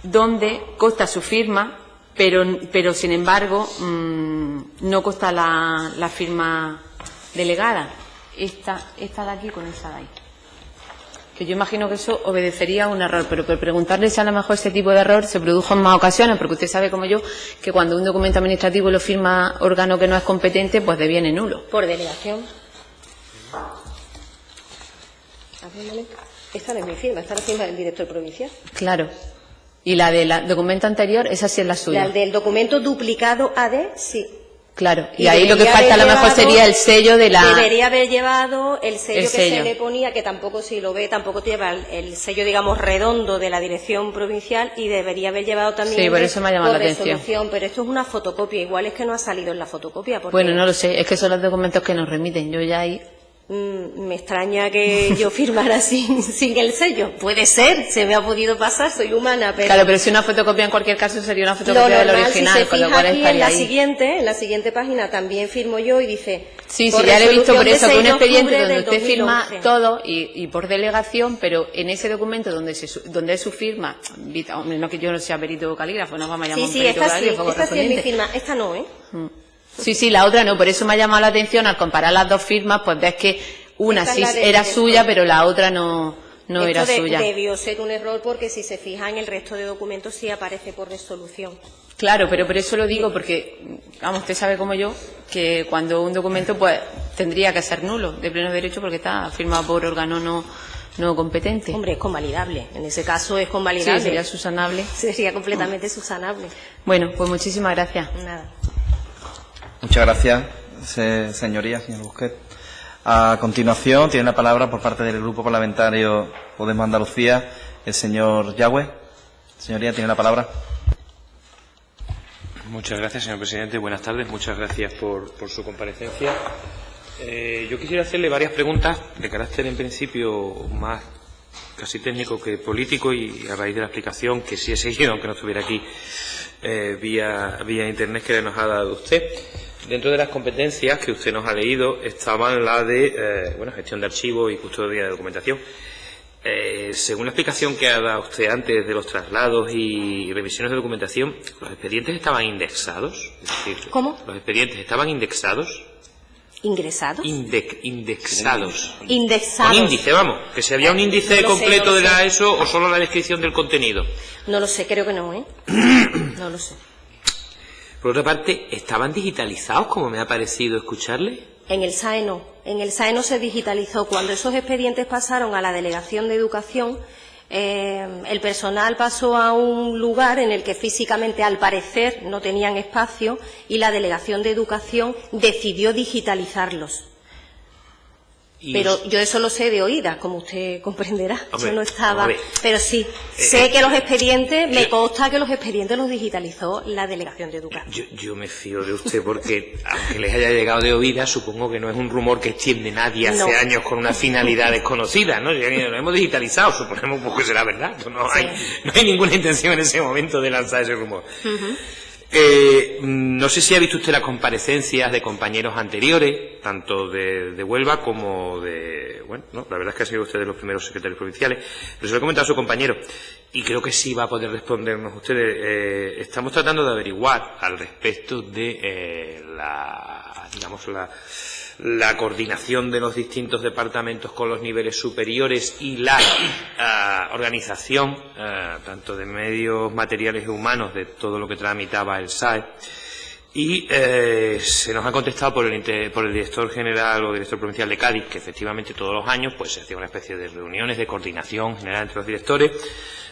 donde consta su firma, pero sin embargo no consta la firma delegada. Esta de aquí con esa de ahí. Que yo imagino que eso obedecería a un error, pero por preguntarle si a lo mejor ese tipo de error se produjo en más ocasiones, porque usted sabe como yo que cuando un documento administrativo lo firma órgano que no es competente, pues deviene nulo. Por delegación. Esta no es mi firma, esta es la firma del director provincial. Claro. Y la del documento anterior, esa sí es la suya. La del documento duplicado AD, sí. Claro, y ahí lo que falta a lo mejor sería el sello de la... Debería haber llevado el sello que se le ponía, que tampoco, si lo ve, tampoco lleva el sello, digamos, redondo de la dirección provincial, y debería haber llevado también... Sí, por eso me ha llamado la atención. Pero esto es una fotocopia, igual es que no ha salido en la fotocopia. Porque bueno, no lo sé, es que son los documentos que nos remiten, yo ya ahí... Me extraña que yo firmara sin el sello. Puede ser, se me ha podido pasar, soy humana, pero... Claro, pero si una fotocopia en cualquier caso sería una fotocopia del original, si se con lo fija cual aquí estaría en la siguiente página también firmo yo y dice... Sí, ya le he visto por eso, que un expediente donde usted 2011. firma todo y por delegación, pero en ese documento donde es su firma, no que yo no sea perito calígrafo, no vamos a llamar un perito calígrafo esta sí es mi firma, esta no, ¿eh? Sí, la otra no, por eso me ha llamado la atención al comparar las 2 firmas, pues ves que una sí era suya, pero la otra no era suya. Debió ser un error, porque si se fija en el resto de documentos sí aparece por resolución. Claro, pero por eso lo digo, porque, vamos, usted sabe como yo, que cuando un documento pues tendría que ser nulo de pleno derecho porque está firmado por órgano no competente. Hombre, es convalidable, en ese caso es convalidable. Sí, sería subsanable. Sería completamente subsanable. Bueno, pues muchísimas gracias. Nada. Muchas gracias, señoría, señor Busquet. A continuación, tiene la palabra por parte del Grupo Parlamentario Podemos Andalucía el señor Yagüe. Señoría, tiene la palabra. Muchas gracias, señor presidente. Buenas tardes. Muchas gracias por su comparecencia. Yo quisiera hacerle varias preguntas de carácter, en principio, más casi técnico que político, y a raíz de la explicación que sí he seguido, aunque no estuviera aquí, vía internet que nos ha dado usted. Dentro de las competencias que usted nos ha leído estaban la de gestión de archivos y custodia de documentación. Según la explicación que ha dado usted antes de los traslados y revisiones de documentación, ¿los expedientes estaban indexados? Es decir, ¿cómo? ¿Los expedientes estaban indexados? ¿Ingresados? Indexados. Indexados. Con índice, vamos. Que si había un índice No lo sé, completo no lo de la sé. ESO o solo la descripción del contenido. No lo sé, creo que no, ¿eh? No lo sé. Por otra parte, ¿estaban digitalizados, como me ha parecido escucharle? En el SAE no. En el SAE no se digitalizó. Cuando esos expedientes pasaron a la Delegación de Educación, el personal pasó a un lugar en el que físicamente, al parecer, no tenían espacio, y la Delegación de Educación decidió digitalizarlos. Pero yo eso lo sé de oídas, como usted comprenderá. Hombre, yo no estaba, hombre. pero sí, sé que los expedientes, me consta que los expedientes los digitalizó la Delegación de Educación. Yo me fío de usted porque, aunque les haya llegado de oídas, supongo que no es un rumor que extiende nadie hace No. años con una finalidad desconocida, ¿no? Ya lo hemos digitalizado, suponemos pues, que será verdad. No hay ninguna intención en ese momento de lanzar ese rumor. No sé si ha visto usted las comparecencias de compañeros anteriores, tanto de Huelva como de... Bueno, no, la verdad es que ha sido usted de los primeros secretarios provinciales, pero se lo he comentado a su compañero, y creo que sí va a poder respondernos ustedes. Estamos tratando de averiguar al respecto de la coordinación de los distintos departamentos con los niveles superiores y la organización, tanto de medios materiales y humanos, de todo lo que tramitaba el SAE. Y se nos ha contestado por el director general o director provincial de Cádiz que efectivamente todos los años pues se hacía una especie de reuniones de coordinación general entre los directores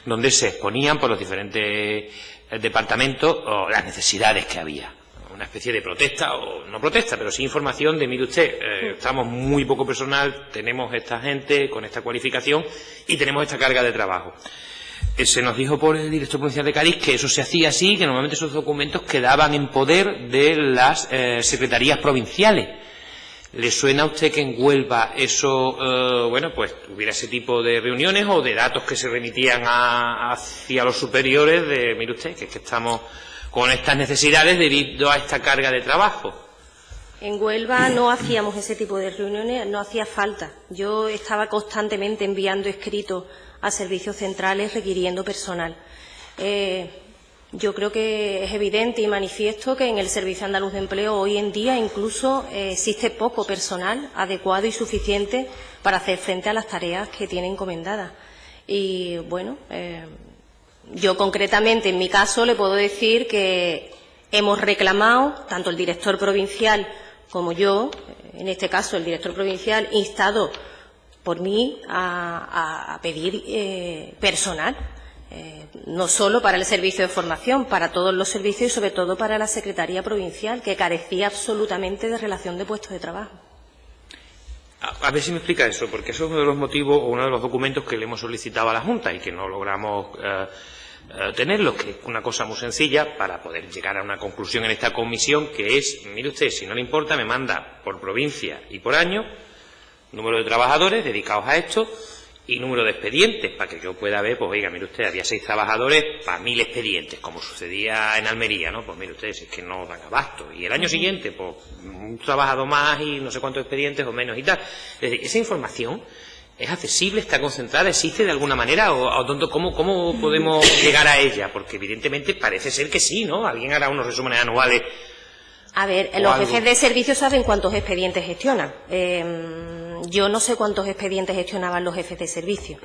donde se exponían por los diferentes departamentos las necesidades que había. Una especie de protesta, o no protesta, pero sí información de, mire usted, estamos muy poco personal, tenemos esta gente con esta cualificación y tenemos esta carga de trabajo. Se nos dijo por el director provincial de Cádiz que eso se hacía así, que normalmente esos documentos quedaban en poder de las secretarías provinciales. ¿Le suena a usted que en Huelva eso, pues hubiera ese tipo de reuniones o de datos que se remitían hacia los superiores de, mire usted, que es que estamos con estas necesidades debido a esta carga de trabajo? En Huelva no hacíamos ese tipo de reuniones, no hacía falta. Yo estaba constantemente enviando escritos a servicios centrales requiriendo personal. Yo creo que es evidente y manifiesto que en el Servicio Andaluz de Empleo hoy en día incluso existe poco personal adecuado y suficiente para hacer frente a las tareas que tiene encomendadas. Y bueno, yo concretamente en mi caso le puedo decir que hemos reclamado, tanto el director provincial como yo, en este caso el director provincial instado por mí a pedir personal, no solo para el servicio de formación, para todos los servicios y sobre todo para la Secretaría Provincial, que carecía absolutamente de relación de puestos de trabajo. A ver si me explica eso, porque eso es uno de los motivos o uno de los documentos que le hemos solicitado a la Junta y que no logramos tenerlo, que es una cosa muy sencilla para poder llegar a una conclusión en esta comisión, que es, mire usted, si no le importa, me manda por provincia y por año número de trabajadores dedicados a esto y número de expedientes, para que yo pueda ver, pues oiga, mire usted, había 6 trabajadores para 1000 expedientes, como sucedía en Almería, ¿no? Pues mire usted, si es que no dan abasto. Y el año siguiente, pues un trabajador más y no sé cuántos expedientes o menos y tal. Es decir, esa información es accesible, está concentrada, existe de alguna manera, o ¿cómo podemos llegar a ella? Porque evidentemente parece ser que sí, ¿no? Alguien hará unos resúmenes anuales. A ver, los jefes de servicio saben cuántos expedientes gestionan. Yo no sé cuántos expedientes gestionaban los jefes de servicio.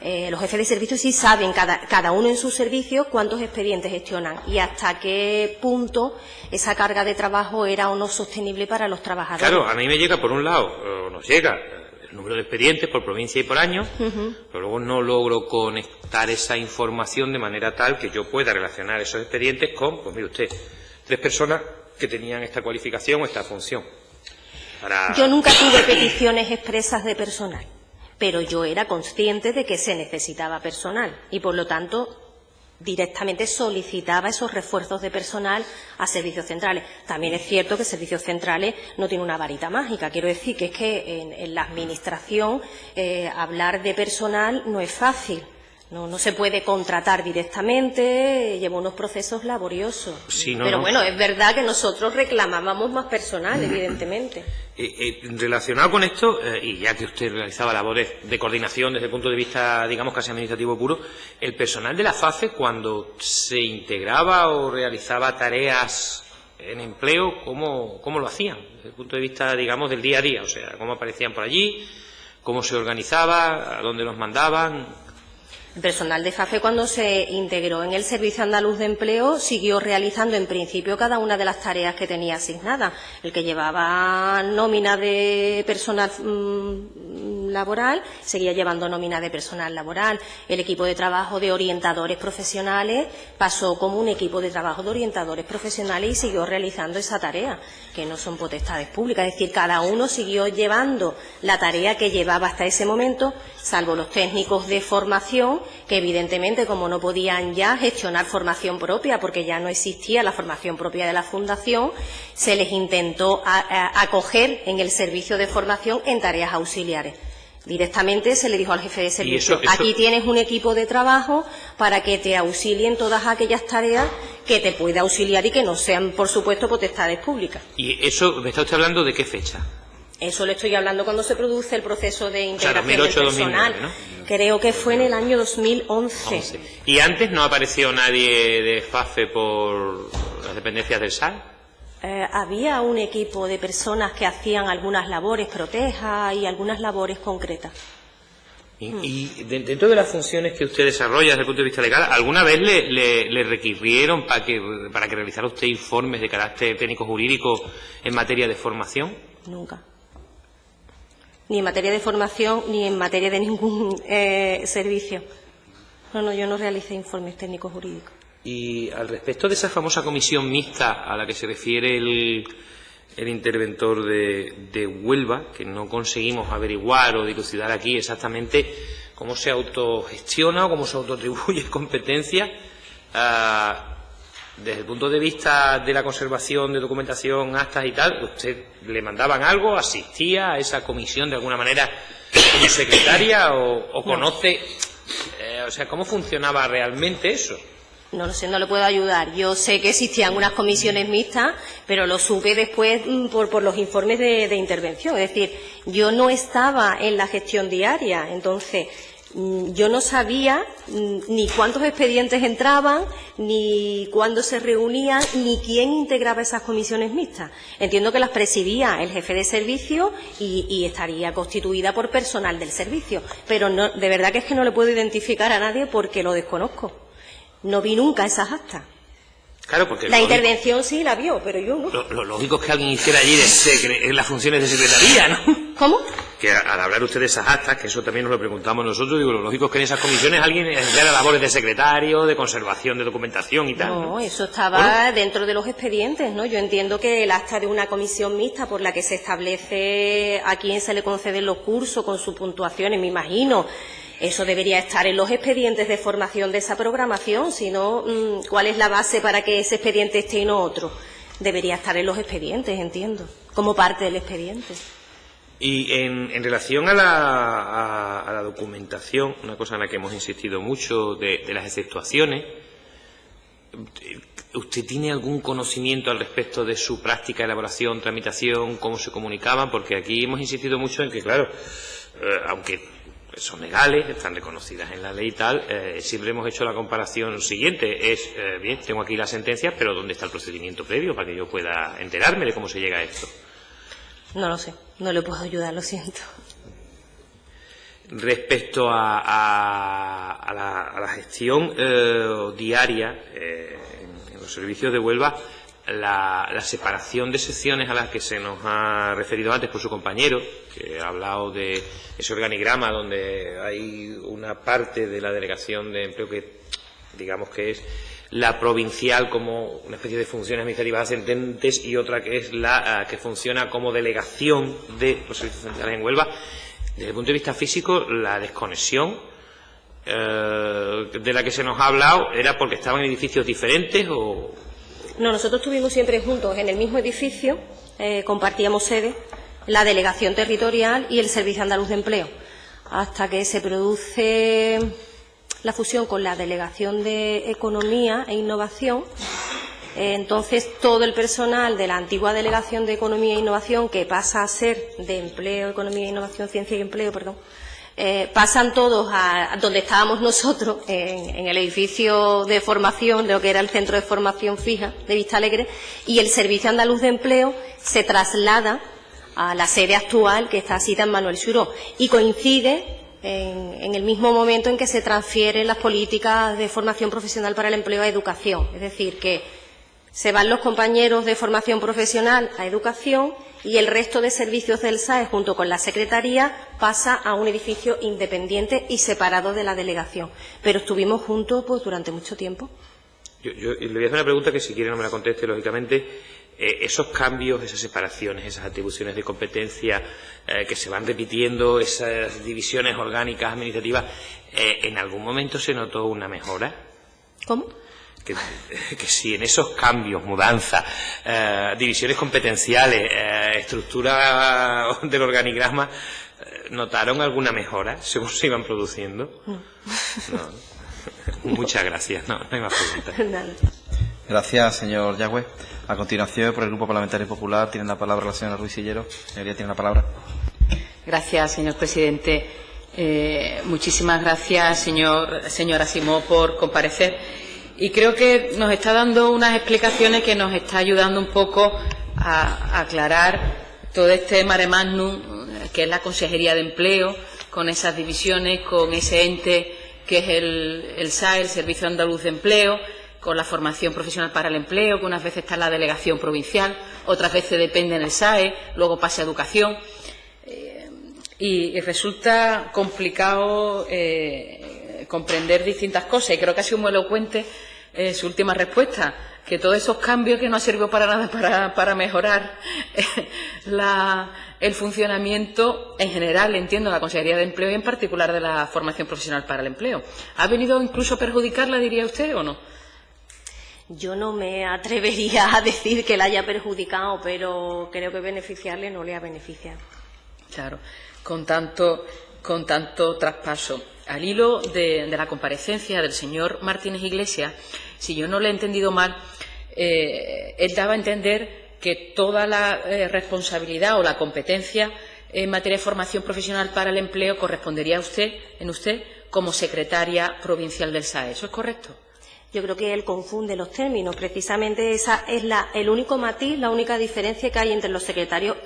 Los jefes de servicio sí saben, cada uno en su servicio, cuántos expedientes gestionan y hasta qué punto esa carga de trabajo era o no sostenible para los trabajadores. Claro, a mí me llega por un lado, nos llega el número de expedientes por provincia y por año, pero luego no logro conectar esa información de manera tal que yo pueda relacionar esos expedientes con, pues mire usted, 3 personas que tenían esta cualificación o esta función. Yo nunca tuve peticiones expresas de personal, pero yo era consciente de que se necesitaba personal y, por lo tanto, directamente solicitaba esos refuerzos de personal a servicios centrales. También es cierto que servicios centrales no tiene una varita mágica. Quiero decir que es que en la Administración hablar de personal no es fácil. No se puede contratar directamente, lleva unos procesos laboriosos. Sí, pero bueno, es verdad que nosotros reclamábamos más personal, evidentemente. Relacionado con esto, y ya que usted realizaba labores de coordinación desde el punto de vista, digamos, casi administrativo puro, el personal de la FAFE, cuando se integraba o realizaba tareas en empleo, ¿cómo lo hacían? Desde el punto de vista, digamos, del día a día, o sea, cómo aparecían por allí, cómo se organizaba, a dónde los mandaban. El personal de FAFE, cuando se integró en el Servicio Andaluz de Empleo, siguió realizando en principio cada una de las tareas que tenía asignadas. El que llevaba nómina de personal laboral, seguía llevando nómina de personal laboral. El equipo de trabajo de orientadores profesionales pasó como un equipo de trabajo de orientadores profesionales y siguió realizando esa tarea, que no son potestades públicas. Es decir, cada uno siguió llevando la tarea que llevaba hasta ese momento, salvo los técnicos de formación, que evidentemente, como no podían ya gestionar formación propia, porque ya no existía la formación propia de la Fundación, se les intentó acoger en el servicio de formación en tareas auxiliares. Directamente se le dijo al jefe de servicio, aquí tienes un equipo de trabajo para que te auxilien todas aquellas tareas que te puede auxiliar y que no sean, por supuesto, potestades públicas. ¿Y eso me está usted hablando de qué fecha? Eso le estoy hablando cuando se produce el proceso de integración, o sea, 2008, del personal. 2009, ¿no? Creo que fue en el año 2011. ¿Y antes no apareció nadie de FAFE por las dependencias del SAL? Había un equipo de personas que hacían algunas labores proteja y algunas labores concretas. Y dentro de las funciones que usted desarrolla desde el punto de vista legal, ¿alguna vez le requirieron para que realizara usted informes de carácter técnico-jurídico en materia de formación? Nunca. Ni en materia de formación, ni en materia de ningún servicio. No, yo no realicé informes técnicos jurídicos. Y al respecto de esa famosa comisión mixta a la que se refiere el interventor de Huelva, que no conseguimos averiguar o dilucidar aquí exactamente cómo se autogestiona o cómo se autoatribuye competencia, desde el punto de vista de la conservación de documentación, actas y tal, ¿usted le mandaban algo? ¿Asistía a esa comisión de alguna manera como secretaria o conoce, o sea, cómo funcionaba realmente eso? No lo sé, no le puedo ayudar. Yo sé que existían unas comisiones mixtas, pero lo supe después por los informes de intervención. Es decir, yo no estaba en la gestión diaria, entonces yo no sabía ni cuántos expedientes entraban, ni cuándo se reunían, ni quién integraba esas comisiones mixtas. Entiendo que las presidía el jefe de servicio y estaría constituida por personal del servicio, pero no, de verdad que es que no le puedo identificar a nadie porque lo desconozco. No vi nunca esas actas. Claro, porque la intervención sí la vio, pero yo no. Lo lógico es que alguien hiciera allí en las funciones de secretaría, ¿no? ¿Cómo? Que al hablar usted de esas actas, que eso también nos lo preguntamos nosotros, digo, lo lógico es que en esas comisiones alguien hiciera labores de secretario, de conservación de documentación y tal. No, eso estaba dentro de los expedientes, ¿no? Yo entiendo que el acta de una comisión mixta por la que se establece a quién se le conceden los cursos con sus puntuaciones, me imagino. Eso debería estar en los expedientes de formación de esa programación, si no, ¿cuál es la base para que ese expediente esté y no otro? Debería estar en los expedientes, entiendo, como parte del expediente. Y en relación a la documentación, una cosa en la que hemos insistido mucho, de las exceptuaciones, ¿usted tiene algún conocimiento al respecto de su práctica, elaboración, tramitación, cómo se comunicaban? Porque aquí hemos insistido mucho en que, claro, aunque son legales, están reconocidas en la ley y tal, siempre hemos hecho la comparación siguiente, bien, tengo aquí las sentencias, pero ¿dónde está el procedimiento previo para que yo pueda enterarme de cómo se llega a esto? No lo sé, no le puedo ayudar, lo siento. Respecto a la gestión diaria en los servicios de Huelva, la separación de secciones a las que se nos ha referido antes por su compañero, que ha hablado de ese organigrama donde hay una parte de la delegación de empleo que digamos que es la provincial como una especie de funciones administrativas ascendentes y otra que es la que funciona como delegación de los servicios centrales en Huelva. Desde el punto de vista físico, la desconexión de la que se nos ha hablado era porque estaban en edificios diferentes o... No, nosotros estuvimos siempre juntos en el mismo edificio, compartíamos sede, la delegación territorial y el Servicio Andaluz de Empleo, hasta que se produce la fusión con la Delegación de Economía e Innovación. Entonces, todo el personal de la antigua Delegación de Economía e Innovación, que pasa a ser de Empleo, Economía e Innovación, Ciencia y Empleo, pasan todos a donde estábamos nosotros, en el edificio de formación, de lo que era el centro de formación fija de Vista Alegre, y el Servicio Andaluz de Empleo se traslada a la sede actual, que está así en Manuel Xuró, y coincide en el mismo momento en que se transfieren las políticas de formación profesional para el empleo a educación. Es decir, que Se van los compañeros de formación profesional a educación y el resto de servicios del SAE, junto con la Secretaría, pasa a un edificio independiente y separado de la delegación. Pero estuvimos juntos pues, durante mucho tiempo. Yo le voy a hacer una pregunta que, si quiere, no me la conteste, lógicamente. Esos cambios, esas separaciones, esas atribuciones de competencia que se van repitiendo, esas divisiones orgánicas administrativas, ¿en algún momento se notó una mejora? ¿Cómo? Que si en esos cambios, mudanzas, divisiones competenciales, estructura del organigrama, ¿notaron alguna mejora según se iban produciendo? No. Muchas gracias. No hay más preguntas. Nada. Gracias, señor Yagüe. A continuación, por el Grupo Parlamentario Popular, tiene la palabra la señora Ruiz Sillero. Señoría, tiene la palabra. Gracias, señor presidente. Muchísimas gracias, señora Simó, por comparecer. Y creo que nos está dando unas explicaciones que nos está ayudando un poco a aclarar todo este mare magnum que es la Consejería de Empleo, con esas divisiones, con ese ente que es el SAE, el Servicio Andaluz de Empleo, con la formación profesional para el empleo, que unas veces está en la delegación provincial, otras veces depende en el SAE, luego pasa a educación. Y resulta complicado comprender distintas cosas, y creo que ha sido muy elocuente su última respuesta, que todos esos cambios que no han servido para nada para mejorar el funcionamiento en general, entiendo, de la Consejería de Empleo y en particular de la formación profesional para el empleo. ¿Ha venido incluso a perjudicarla, diría usted, o no? Yo no me atrevería a decir que la haya perjudicado, pero creo que beneficiarle no le ha beneficiado. Claro, con tanto traspaso. Al hilo de la comparecencia del señor Martínez Iglesias, si yo no le he entendido mal, él daba a entender que toda la responsabilidad o la competencia en materia de formación profesional para el empleo correspondería a usted como secretaria provincial del SAE. ¿Eso es correcto? Yo creo que él confunde los términos. Precisamente esa es el único matiz, la única diferencia que hay entre los secretarios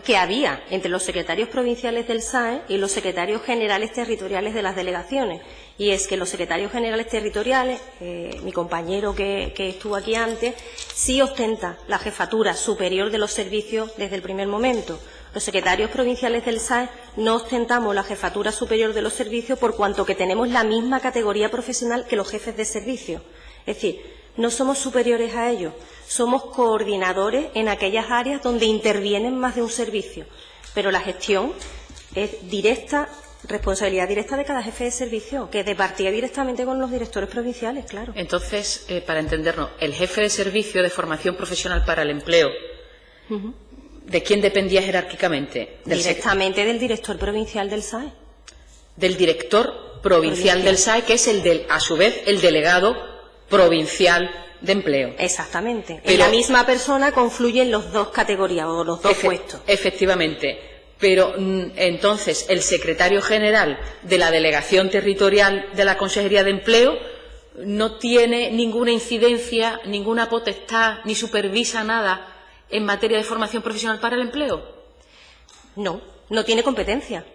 provinciales del SAE y los secretarios generales territoriales de las delegaciones. Y es que los secretarios generales territoriales, mi compañero que estuvo aquí antes, sí ostenta la jefatura superior de los servicios desde el primer momento. Los secretarios provinciales del SAE no ostentamos la jefatura superior de los servicios por cuanto que tenemos la misma categoría profesional que los jefes de servicio. Es decir, no somos superiores a ellos, somos coordinadores en aquellas áreas donde intervienen más de un servicio, pero la gestión es responsabilidad directa de cada jefe de servicio, que departía directamente con los directores provinciales, claro. Entonces, para entendernos, el jefe de servicio de formación profesional para el empleo, ¿de quién dependía jerárquicamente? Directamente del director provincial del SAE. Del director provincial del SAE, que es a su vez, el delegado provincial de empleo. Exactamente. Pero, en la misma persona confluyen los dos categorías o los dos puestos. Efectivamente. Pero entonces el secretario general de la delegación territorial de la Consejería de Empleo no tiene ninguna incidencia, ninguna potestad, ni supervisa nada en materia de formación profesional para el empleo. No tiene competencia.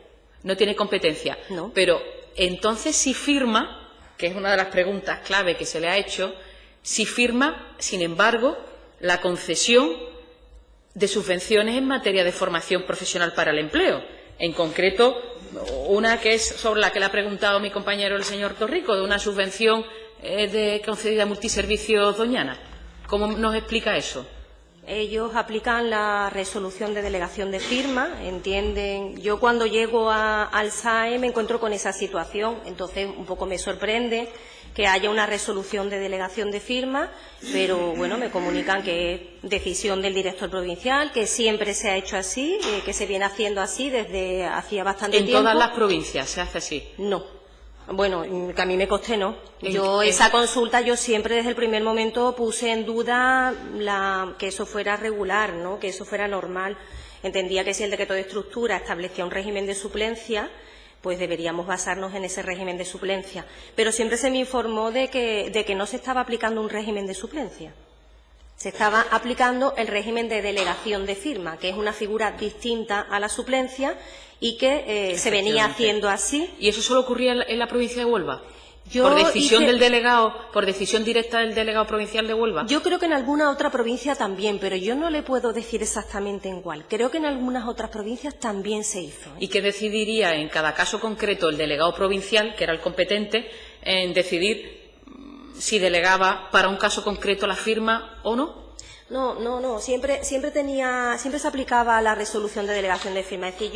No tiene competencia. No. Pero entonces si firma, que es una de las preguntas clave que se le ha hecho, si firma, sin embargo, la concesión de subvenciones en materia de formación profesional para el empleo. En concreto, una que es sobre la que le ha preguntado mi compañero el señor Torrico, de una subvención concedida a Multiservicios Doñana. ¿Cómo nos explica eso? Ellos aplican la resolución de delegación de firma, entienden. Yo cuando llego al SAE me encuentro con esa situación, entonces un poco me sorprende que haya una resolución de delegación de firma, pero bueno, me comunican que es decisión del director provincial, que siempre se ha hecho así, que se viene haciendo así desde hacía bastante tiempo. ¿En todas las provincias se hace así? No. Bueno, que a mí me conste, no. Esa consulta yo siempre desde el primer momento puse en duda que eso fuera regular, ¿no? Que eso fuera normal. Entendía que si el decreto de estructura establecía un régimen de suplencia, pues deberíamos basarnos en ese régimen de suplencia. Pero siempre se me informó de que no se estaba aplicando un régimen de suplencia. Se estaba aplicando el régimen de delegación de firma, que es una figura distinta a la suplencia y que se venía haciendo así. ¿Y eso solo ocurría en la provincia de Huelva? ¿Por decisión del delegado, por decisión directa del delegado provincial de Huelva? Yo creo que en alguna otra provincia también, pero yo no le puedo decir exactamente en cuál. Creo que en algunas otras provincias también se hizo. ¿Y qué decidiría en cada caso concreto el delegado provincial, que era el competente, en decidir si delegaba para un caso concreto la firma o no? No. Siempre se aplicaba la resolución de delegación de firma. Es decir,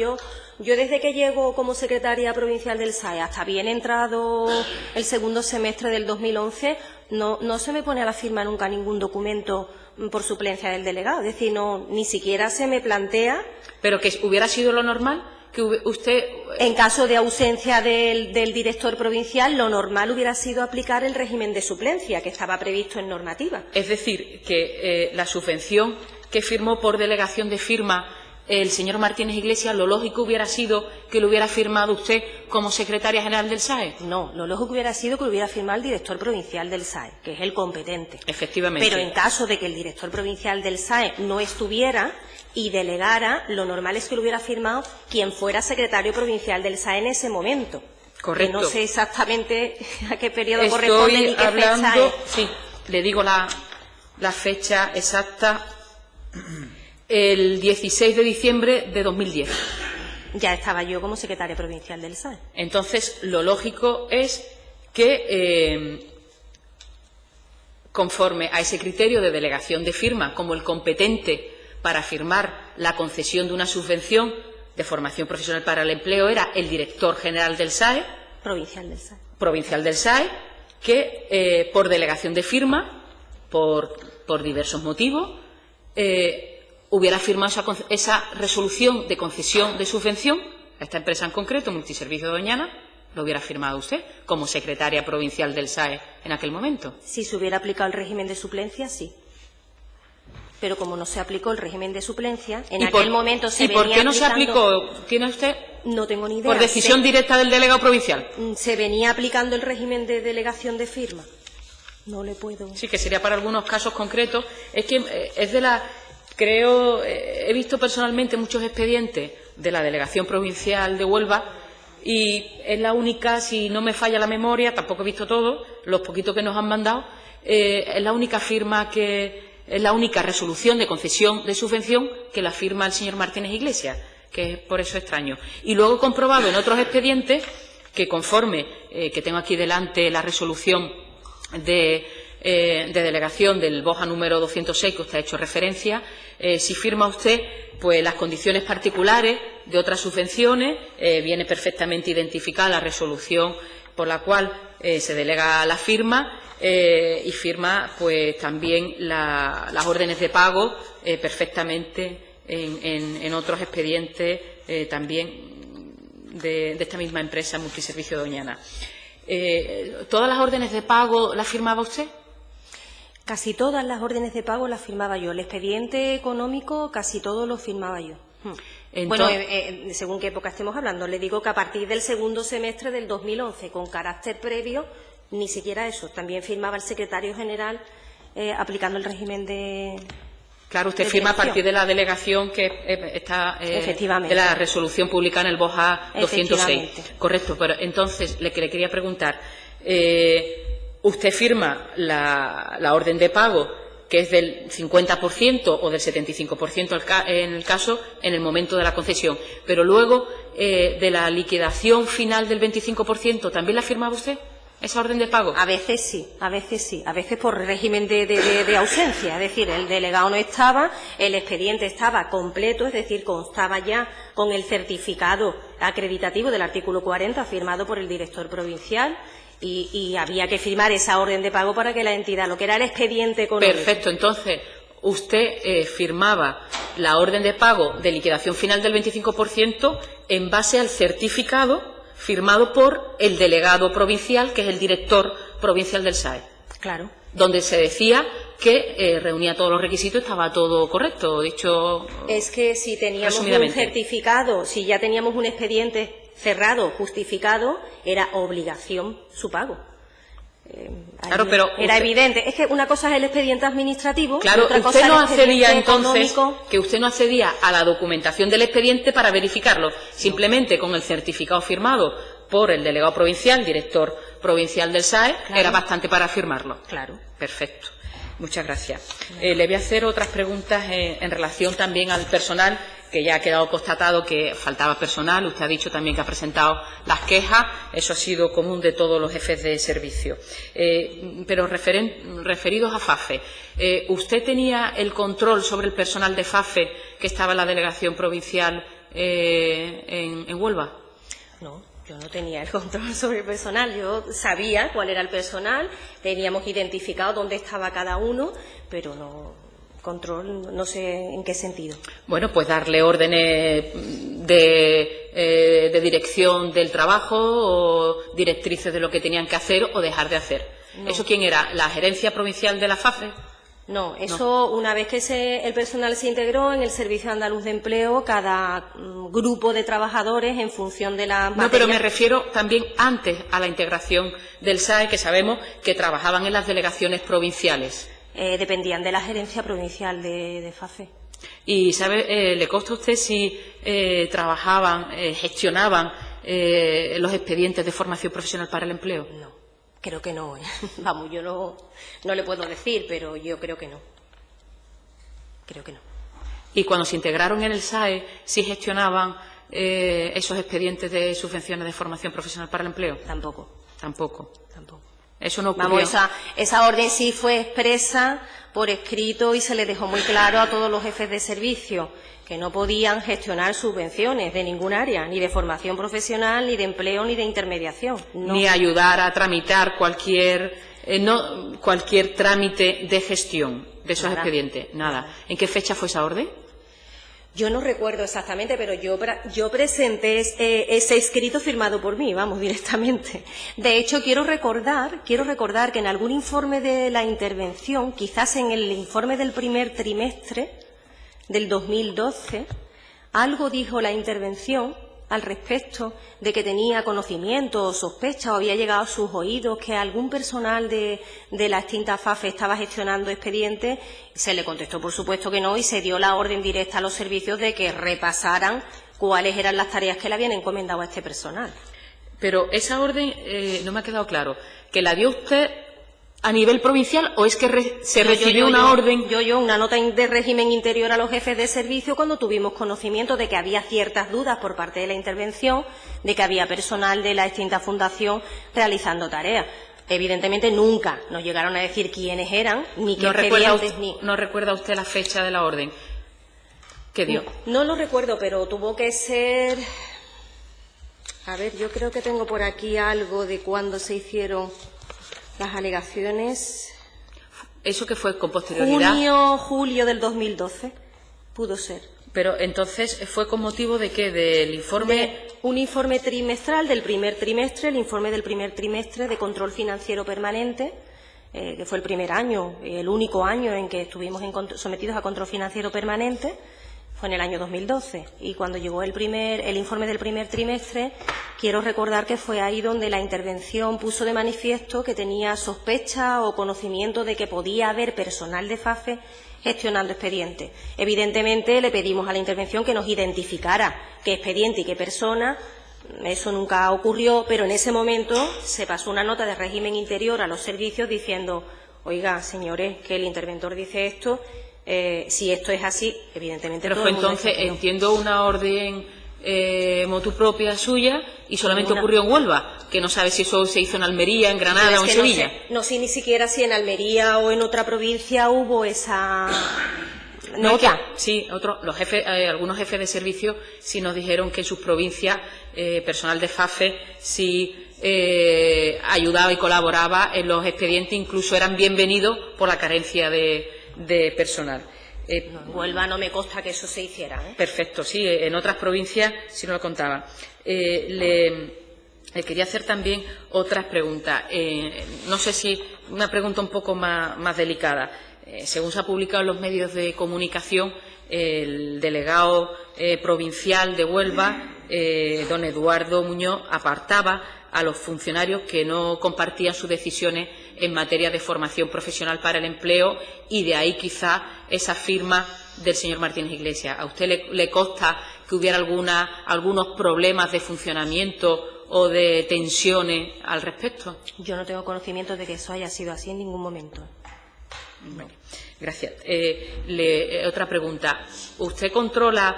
yo desde que llego como secretaria provincial del SAE hasta bien entrado el segundo semestre del 2011, no se me pone a la firma nunca ningún documento por suplencia del delegado. Es decir, ni siquiera se me plantea. Pero que hubiera sido lo normal. Que usted... En caso de ausencia del director provincial, lo normal hubiera sido aplicar el régimen de suplencia que estaba previsto en normativa. Es decir, que la subvención que firmó por delegación de firma el señor Martínez Iglesias, lo lógico hubiera sido que lo hubiera firmado usted como secretaria general del SAE. No, lo lógico hubiera sido que lo hubiera firmado el director provincial del SAE, que es el competente. Efectivamente. Pero en caso de que el director provincial del SAE no estuviera y delegara, lo normal es que lo hubiera firmado quien fuera secretario provincial del SAE en ese momento. Correcto. Que no sé exactamente a qué periodo corresponde ni qué fecha es. Sí, le digo la fecha exacta, el 16 de diciembre de 2010. Ya estaba yo como secretaria provincial del SAE. Entonces, lo lógico es que, conforme a ese criterio de delegación de firma, como el competente para firmar la concesión de una subvención de formación profesional para el empleo era el director general del SAE, provincial del SAE, que por delegación de firma, por diversos motivos, hubiera firmado esa resolución de concesión de subvención a esta empresa en concreto, Multiservicio de Doñana, lo hubiera firmado usted como secretaria provincial del SAE en aquel momento. Si se hubiera aplicado el régimen de suplencia, sí. Pero como no se aplicó el régimen de suplencia, en aquel momento se venía aplicando... ¿Y por qué no se aplicó? ¿Tiene usted? No tengo ni idea. ¿Por decisión directa del delegado provincial? Se venía aplicando el régimen de delegación de firma. No le puedo... Sí, que sería para algunos casos concretos. Es que es de la... Creo, he visto personalmente muchos expedientes de la delegación provincial de Huelva y es la única, si no me falla la memoria, tampoco he visto todo, los poquitos que nos han mandado, es la única firma que... Es la única resolución de concesión de subvención que la firma el señor Martínez Iglesias, que es por eso extraño. Y luego he comprobado en otros expedientes que conforme, que tengo aquí delante la resolución de delegación del BOJA número 206 que usted ha hecho referencia, si firma usted pues las condiciones particulares de otras subvenciones, viene perfectamente identificada la resolución por la cual se delega la firma y firma pues también las órdenes de pago perfectamente en otros expedientes también de esta misma empresa Multiservicio Doñana. ¿Todas las órdenes de pago las firmaba usted? Casi todas las órdenes de pago las firmaba yo. El expediente económico casi todo lo firmaba yo. Bueno, según qué época estemos hablando, le digo que a partir del segundo semestre del 2011, con carácter previo, ni siquiera eso, también firmaba el secretario general aplicando el régimen de... Claro, usted firma a partir de la delegación que está de la resolución publicada en el BOJA 206. Correcto, pero entonces le quería preguntar, usted firma la orden de pago que es del 50% o del 75% en el caso, en el momento de la concesión. Pero luego, de la liquidación final del 25%, ¿también la firmaba usted, esa orden de pago? A veces sí, a veces por régimen de ausencia. Es decir, el delegado no estaba, el expediente estaba completo, es decir, constaba ya con el certificado acreditativo del artículo 40 firmado por el director provincial. Y había que firmar esa orden de pago para que la entidad, lo que era el expediente económico. Perfecto, entonces usted firmaba la orden de pago de liquidación final del 25% en base al certificado firmado por el delegado provincial, que es el director provincial del SAE. Claro. Donde se decía que reunía todos los requisitos, estaba todo correcto, dicho. Es que si teníamos un certificado, si ya teníamos un expediente cerrado, justificado, era obligación su pago. Claro, pero era evidente. Es que una cosa es el expediente administrativo. Claro, y otra usted cosa no es el accedía expediente entonces, que usted no accedía a la documentación del expediente para verificarlo, simplemente con el certificado firmado por el delegado provincial, director provincial del SAE, Claro. era bastante para firmarlo. Claro. Perfecto. Muchas gracias. Le voy a hacer otras preguntas en relación también al personal, que ya ha quedado constatado que faltaba personal. Usted ha dicho también que ha presentado las quejas. Eso ha sido común de todos los jefes de servicio. Pero referidos a FAFE, ¿usted tenía el control sobre el personal de FAFE que estaba en la delegación provincial en Huelva? No, yo no tenía el control sobre el personal. Yo sabía cuál era el personal, teníamos identificado dónde estaba cada uno, pero no control, no sé en qué sentido. Bueno, pues darle órdenes de dirección del trabajo o directrices de lo que tenían que hacer o dejar de hacer. No. ¿Eso quién era? ¿La gerencia provincial de la FAFE? No, eso una vez que el personal se integró en el Servicio Andaluz de Empleo, cada grupo de trabajadores en función de la No, pero me refiero también antes a la integración del SAE, que sabemos que trabajaban en las delegaciones provinciales. Dependían de la gerencia provincial de FAFE. ¿Y sabe, le consta a usted si trabajaban, gestionaban los expedientes de formación profesional para el empleo? No, creo que no. Vamos, yo no le puedo decir, pero yo creo que no. Creo que no. Y cuando se integraron en el SAE, ¿sí gestionaban esos expedientes de subvenciones de formación profesional para el empleo? Tampoco. Tampoco. Tampoco. Eso no ocurrió. Vamos, esa orden sí fue expresa por escrito y se le dejó muy claro a todos los jefes de servicio que no podían gestionar subvenciones de ningún área, ni de formación profesional, ni de empleo, ni de intermediación. No. Ni ayudar a tramitar cualquier trámite de gestión de esos Nada. expedientes. Nada. ¿En qué fecha fue esa orden? Yo no recuerdo exactamente, pero yo presenté ese escrito firmado por mí, vamos, directamente. De hecho, quiero recordar que en algún informe de la intervención, quizás en el informe del primer trimestre del 2012, algo dijo la intervención al respecto de que tenía conocimiento o sospecha o había llegado a sus oídos que algún personal de la extinta FAFE estaba gestionando expedientes. Se le contestó, por supuesto, que no, y se dio la orden directa a los servicios de que repasaran cuáles eran las tareas que le habían encomendado a este personal. Pero esa orden no me ha quedado claro. ¿Que la dio usted a nivel provincial o es que se recibió una orden? Una nota de régimen interior a los jefes de servicio cuando tuvimos conocimiento de que había ciertas dudas por parte de la intervención, de que había personal de la extinta fundación realizando tareas. Evidentemente nunca nos llegaron a decir quiénes eran, ni qué expedientes, ni... ¿No recuerda usted la fecha de la orden que dio? No lo recuerdo, pero tuvo que ser... A ver, yo creo que tengo por aquí algo de cuándo se hicieron las alegaciones. ¿Eso que fue con posterioridad? Julio del 2012, pudo ser. Pero entonces, ¿fue con motivo de qué? ¿Del informe? Un informe trimestral del primer trimestre, el informe del primer trimestre de control financiero permanente, que fue el primer año, el único año en que estuvimos sometidos a control financiero permanente, fue en el año 2012. Y cuando llegó el informe del primer trimestre, quiero recordar que fue ahí donde la intervención puso de manifiesto que tenía sospecha o conocimiento de que podía haber personal de FAFE gestionando expedientes. Evidentemente, le pedimos a la intervención que nos identificara qué expediente y qué persona. Eso nunca ocurrió, pero en ese momento se pasó una nota de régimen interior a los servicios diciendo: oiga, señores, que el interventor dice esto. Si esto es así, evidentemente. Pero todo fue el mundo entonces, dice que no. entiendo, una orden motu propia suya y solamente ocurrió en Huelva, que no sabe si eso se hizo en Almería, en Granada o en Sevilla. No sé ni siquiera si en Almería o en otra provincia hubo esa nota. Sí, algunos jefes de servicio sí nos dijeron que en sus provincias personal de FAFE sí ayudaba y colaboraba en los expedientes, incluso eran bienvenidos por la carencia de personal. En Huelva no me consta que eso se hiciera. Perfecto, sí, en otras provincias sí nos lo contaban. Le quería hacer también otras preguntas. No sé si una pregunta un poco más delicada. Según se ha publicado en los medios de comunicación, el delegado provincial de Huelva, don Eduardo Muñoz, apartaba a los funcionarios que no compartían sus decisiones en materia de formación profesional para el empleo, y de ahí quizá esa firma del señor Martínez Iglesias. ¿A usted le consta que hubiera algunos problemas de funcionamiento o de tensiones al respecto? Yo no tengo conocimiento de que eso haya sido así en ningún momento. Vale, gracias. Otra pregunta. ¿Usted controla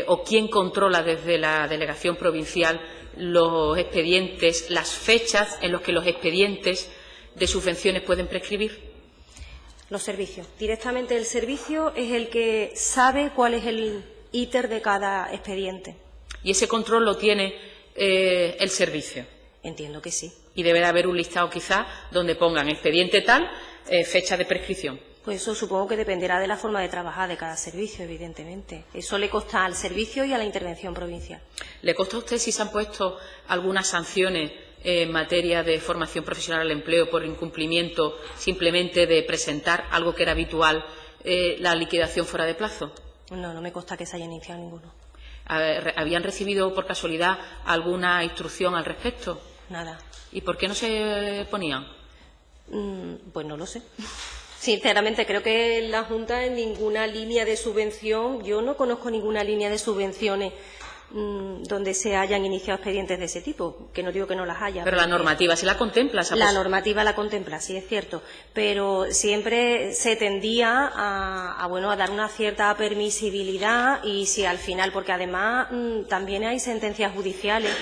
o quién controla desde la delegación provincial los expedientes, las fechas en las que los expedientes de subvenciones pueden prescribir? Los servicios. Directamente el servicio es el que sabe cuál es el íter de cada expediente. ¿Y ese control lo tiene el servicio? Entiendo que sí. Y debe de haber un listado quizás donde pongan expediente tal, fecha de prescripción. Pues eso supongo que dependerá de la forma de trabajar de cada servicio, evidentemente. Eso le consta al servicio y a la intervención provincial. ¿Le consta a usted si se han puesto algunas sanciones en materia de formación profesional al empleo por incumplimiento simplemente de presentar algo que era habitual, la liquidación fuera de plazo? No, no me consta que se haya iniciado ninguno. ¿Habían recibido por casualidad alguna instrucción al respecto? Nada. ¿Y por qué no se ponían? Pues no lo sé. Sinceramente, creo que en la Junta en ninguna línea de subvención, yo no conozco ninguna línea de subvenciones donde se hayan iniciado expedientes de ese tipo, que no digo que no las haya. Pero la normativa sí la contempla. La normativa la contempla, sí es cierto, pero siempre se tendía a dar una cierta permisibilidad y si al final, porque además también hay sentencias judiciales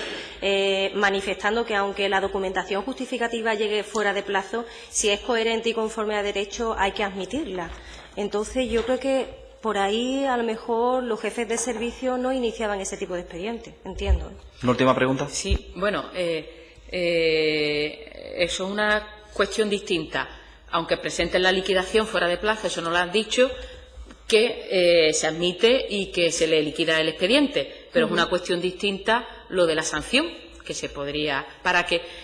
manifestando que aunque la documentación justificativa llegue fuera de plazo, si es coherente y conforme a derecho hay que admitirla. Entonces yo creo que por ahí, a lo mejor, los jefes de servicio no iniciaban ese tipo de expedientes, entiendo. ¿Una última pregunta? Sí, bueno, eso es una cuestión distinta. Aunque presenten la liquidación fuera de plazo, eso no lo han dicho, que se admite y que se le liquida el expediente. Pero es una cuestión distinta lo de la sanción, que se podría...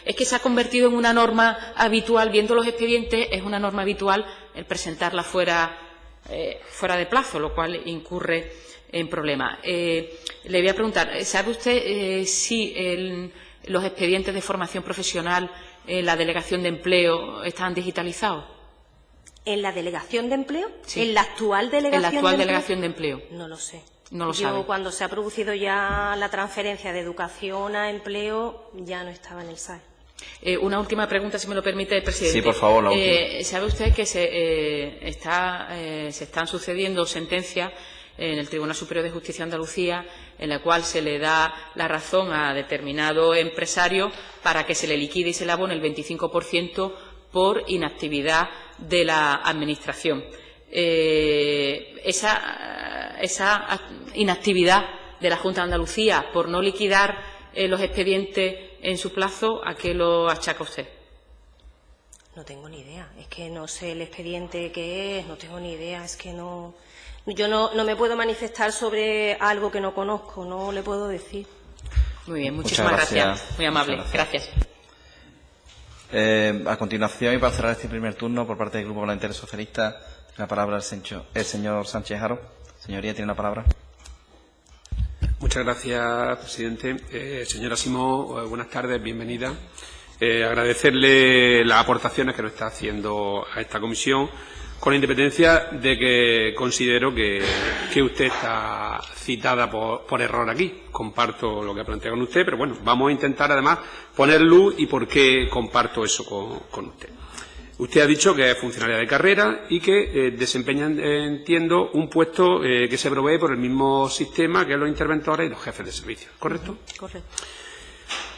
Es que se ha convertido en una norma habitual, viendo los expedientes, es una norma habitual el presentarla fuera de plazo, lo cual incurre en problemas. Le voy a preguntar, ¿sabe usted si los expedientes de formación profesional en la Delegación de Empleo están digitalizados? ¿En la Delegación de Empleo? Sí. ¿En la actual Delegación de Empleo? No lo sé. No lo sabe. Yo, cuando se ha producido ya la transferencia de educación a empleo, ya no estaba en el SAE. Una última pregunta, si me lo permite, presidente. Sí, por favor, la última. ¿Sabe usted que se están sucediendo sentencias en el Tribunal Superior de Justicia de Andalucía en la cual se le da la razón a determinado empresario para que se le liquide y se le abone el 25% por inactividad de la Administración? Esa inactividad de la Junta de Andalucía por no liquidar los expedientes en su plazo, ¿a qué lo achaca usted? No tengo ni idea. Es que no sé el expediente que es, no tengo ni idea. Es que no... Yo no me puedo manifestar sobre algo que no conozco, no le puedo decir. Muy bien, muchísimas gracias. Muy amable. Gracias. A continuación, y para cerrar este primer turno, por parte del Grupo Parlamentario Socialista, la palabra el señor Sánchez Haro. Señoría, tiene la palabra. Muchas gracias, presidente. Señora Simó, buenas tardes, bienvenida. Agradecerle las aportaciones que nos está haciendo a esta comisión, con independencia de que considero que usted está citada por error aquí. Comparto lo que ha planteado con usted, pero bueno, vamos a intentar además poner luz y por qué comparto eso con usted. Usted ha dicho que es funcionaria de carrera y que desempeña, entiendo, un puesto que se provee por el mismo sistema que los interventores y los jefes de servicio, ¿correcto? Correcto.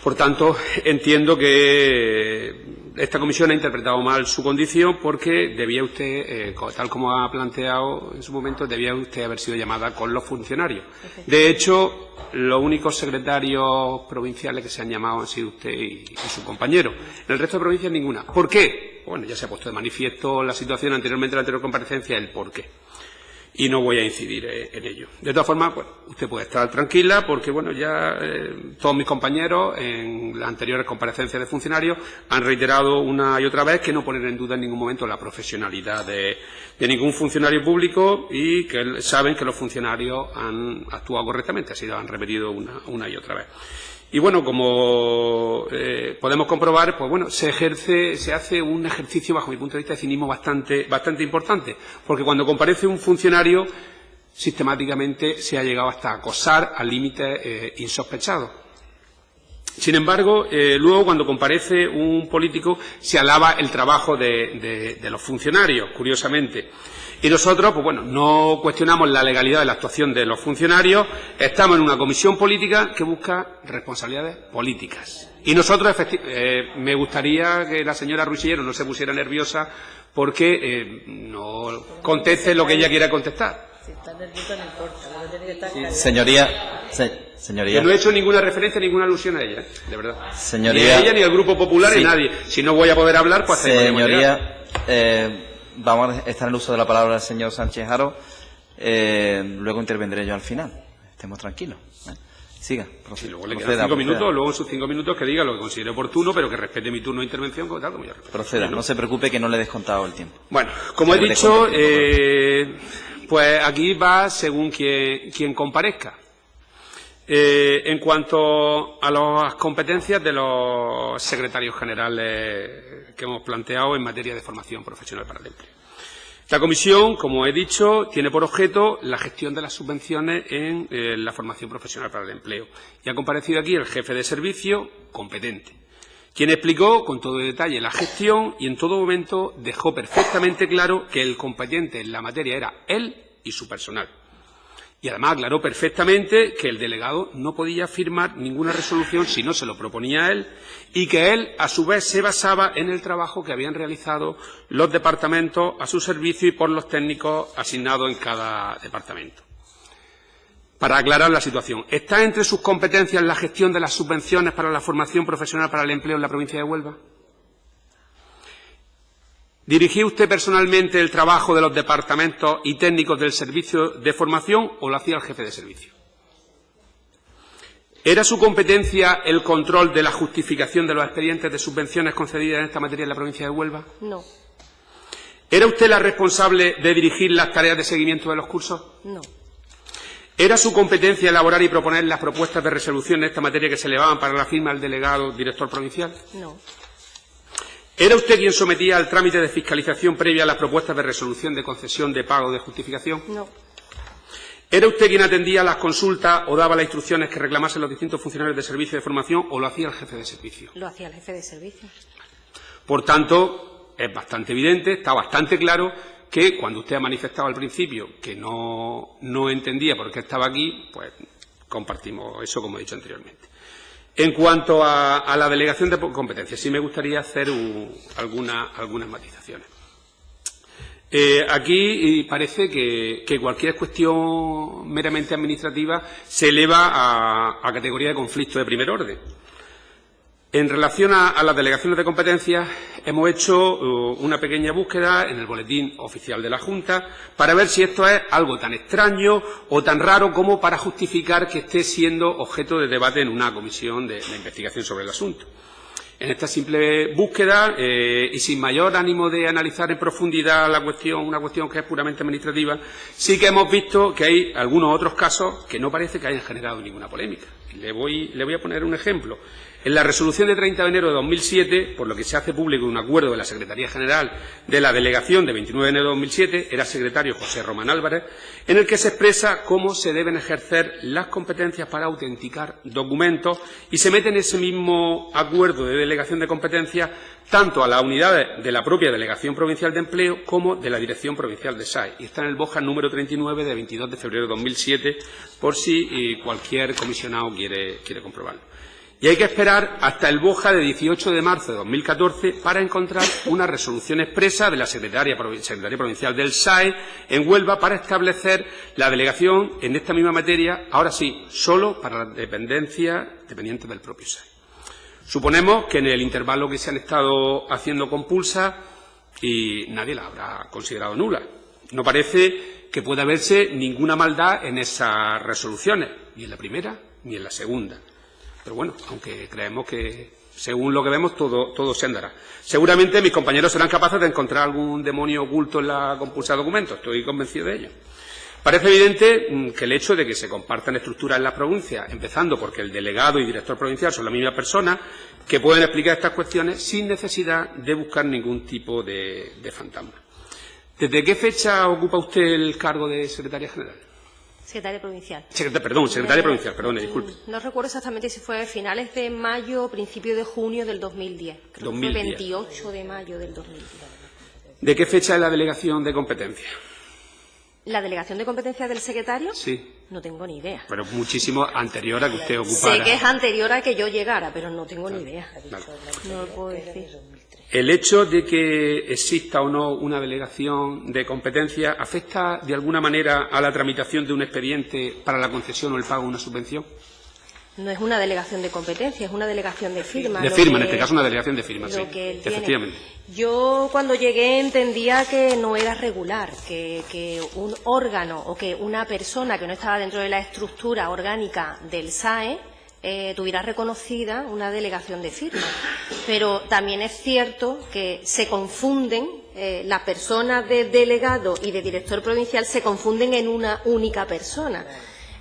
Por tanto, entiendo que esta comisión ha interpretado mal su condición porque debía usted, tal como ha planteado en su momento, debía usted haber sido llamada con los funcionarios. De hecho, los únicos secretarios provinciales que se han llamado han sido usted y su compañero. En el resto de provincias, ninguna. ¿Por qué? Bueno, ya se ha puesto de manifiesto la situación anteriormente en la anterior comparecencia, el por qué. Y no voy a incidir en ello. De todas formas, bueno, usted puede estar tranquila porque, bueno, ya todos mis compañeros en las anteriores comparecencias de funcionarios han reiterado una y otra vez que no ponen en duda en ningún momento la profesionalidad de ningún funcionario público y que saben que los funcionarios han actuado correctamente, así lo han repetido una y otra vez. Y bueno, como podemos comprobar, pues bueno, se hace un ejercicio, bajo mi punto de vista, de cinismo bastante importante, porque cuando comparece un funcionario, sistemáticamente se ha llegado hasta acosar a límites insospechados. Sin embargo, luego, cuando comparece un político, se alaba el trabajo de los funcionarios, curiosamente. Y nosotros, pues bueno, no cuestionamos la legalidad de la actuación de los funcionarios, estamos en una comisión política que busca responsabilidades políticas. Y nosotros, me gustaría que la señora Ruiz-Sillero no se pusiera nerviosa porque no conteste lo que ella quiera contestar. Señoría. Yo no he hecho ninguna referencia, ninguna alusión a ella, de verdad. Señoría, ni a ella, ni al Grupo Popular, sí. ni a nadie. Si no voy a poder hablar, pues... Señoría, vamos a estar en el uso de la palabra del señor Sánchez Haro. Luego intervendré yo al final. Estemos tranquilos. Siga. Y luego le quedan 5 minutos, luego en sus 5 minutos que diga lo que considere oportuno, pero que respete mi turno de intervención, tal como yo respeto. Proceda, no se preocupe que no le he descontado el tiempo. Bueno, como he dicho, pues aquí va según quien comparezca. En cuanto a las competencias de los secretarios generales que hemos planteado en materia de formación profesional para el empleo. La comisión, como he dicho, tiene por objeto la gestión de las subvenciones en la formación profesional para el empleo. Y ha comparecido aquí el jefe de servicio competente, quien explicó con todo detalle la gestión y en todo momento dejó perfectamente claro que el competente en la materia era él y su personal. Y además aclaró perfectamente que el delegado no podía firmar ninguna resolución si no se lo proponía él y que él, a su vez, se basaba en el trabajo que habían realizado los departamentos a su servicio y por los técnicos asignados en cada departamento. Para aclarar la situación, ¿está entre sus competencias la gestión de las subvenciones para la formación profesional para el empleo en la provincia de Huelva? ¿Dirigía usted personalmente el trabajo de los departamentos y técnicos del servicio de formación o lo hacía el jefe de servicio? ¿Era su competencia el control de la justificación de los expedientes de subvenciones concedidas en esta materia en la provincia de Huelva? No. ¿Era usted la responsable de dirigir las tareas de seguimiento de los cursos? No. ¿Era su competencia elaborar y proponer las propuestas de resolución en esta materia que se elevaban para la firma del delegado director provincial? No. ¿Era usted quien sometía al trámite de fiscalización previa a las propuestas de resolución de concesión de pago de justificación? No. ¿Era usted quien atendía las consultas o daba las instrucciones que reclamasen los distintos funcionarios de servicio de formación o lo hacía el jefe de servicio? Lo hacía el jefe de servicio. Por tanto, es bastante evidente, está bastante claro que cuando usted ha manifestado al principio que no entendía por qué estaba aquí, pues compartimos eso, como he dicho anteriormente. En cuanto a la delegación de competencias, sí me gustaría hacer algunas matizaciones. Aquí parece que cualquier cuestión meramente administrativa se eleva a categoría de conflicto de primer orden. En relación a las delegaciones de competencias, hemos hecho una pequeña búsqueda en el boletín oficial de la Junta para ver si esto es algo tan extraño o tan raro como para justificar que esté siendo objeto de debate en una comisión de investigación sobre el asunto. En esta simple búsqueda y sin mayor ánimo de analizar en profundidad la cuestión, una cuestión que es puramente administrativa, sí que hemos visto que hay algunos otros casos que no parece que hayan generado ninguna polémica. Le voy a poner un ejemplo. En la resolución de 30 de enero de 2007, por lo que se hace público un acuerdo de la Secretaría General de la Delegación de 29 de enero de 2007, era secretario José Román Álvarez, en el que se expresa cómo se deben ejercer las competencias para autenticar documentos y se mete en ese mismo acuerdo de delegación de competencias tanto a las unidades de la propia Delegación Provincial de Empleo como de la Dirección Provincial de SAE. Y está en el BOJA número 39 de 22 de febrero de 2007, por si cualquier comisionado quiere comprobarlo. Y hay que esperar hasta el BOJA de 18 de marzo de 2014 para encontrar una resolución expresa de la Secretaría Provincial del SAE en Huelva para establecer la delegación en esta misma materia, ahora sí, solo para las dependencias dependientes del propio SAE. Suponemos que en el intervalo que se han estado haciendo compulsas y nadie la habrá considerado nula. No parece que pueda verse ninguna maldad en esas resoluciones, ni en la primera ni en la segunda. Pero bueno, aunque creemos que, según lo que vemos, todo se andará. Seguramente mis compañeros serán capaces de encontrar algún demonio oculto en la compulsa de documentos, estoy convencido de ello. Parece evidente que el hecho de que se compartan estructuras en las provincias, empezando porque el delegado y director provincial son la misma persona, que pueden explicar estas cuestiones sin necesidad de buscar ningún tipo de fantasma. ¿Desde qué fecha ocupa usted el cargo de secretaria general? Secretaria provincial. Secretaria provincial, perdone, disculpe. No recuerdo exactamente si fue a finales de mayo o principio de junio del 2010. Creo que fue 28 de mayo del 2010. ¿De qué fecha es la delegación de competencia? ¿La delegación de competencia del secretario? Sí. No tengo ni idea. Pero muchísimo anterior a que usted ocupara. Sé que es anterior a que yo llegara, pero no tengo ni idea. Vale. No lo puedo decir. ¿El hecho de que exista o no una delegación de competencia afecta de alguna manera a la tramitación de un expediente para la concesión o el pago de una subvención? No es una delegación de competencia, es una delegación de firma. De firma, en este caso una delegación de firma, sí. Efectivamente. Yo cuando llegué entendía que no era regular, que un órgano o que una persona que no estaba dentro de la estructura orgánica del SAE tuviera reconocida una delegación de firma. Pero también es cierto que se confunden, las personas de delegado y de director provincial se confunden en una única persona.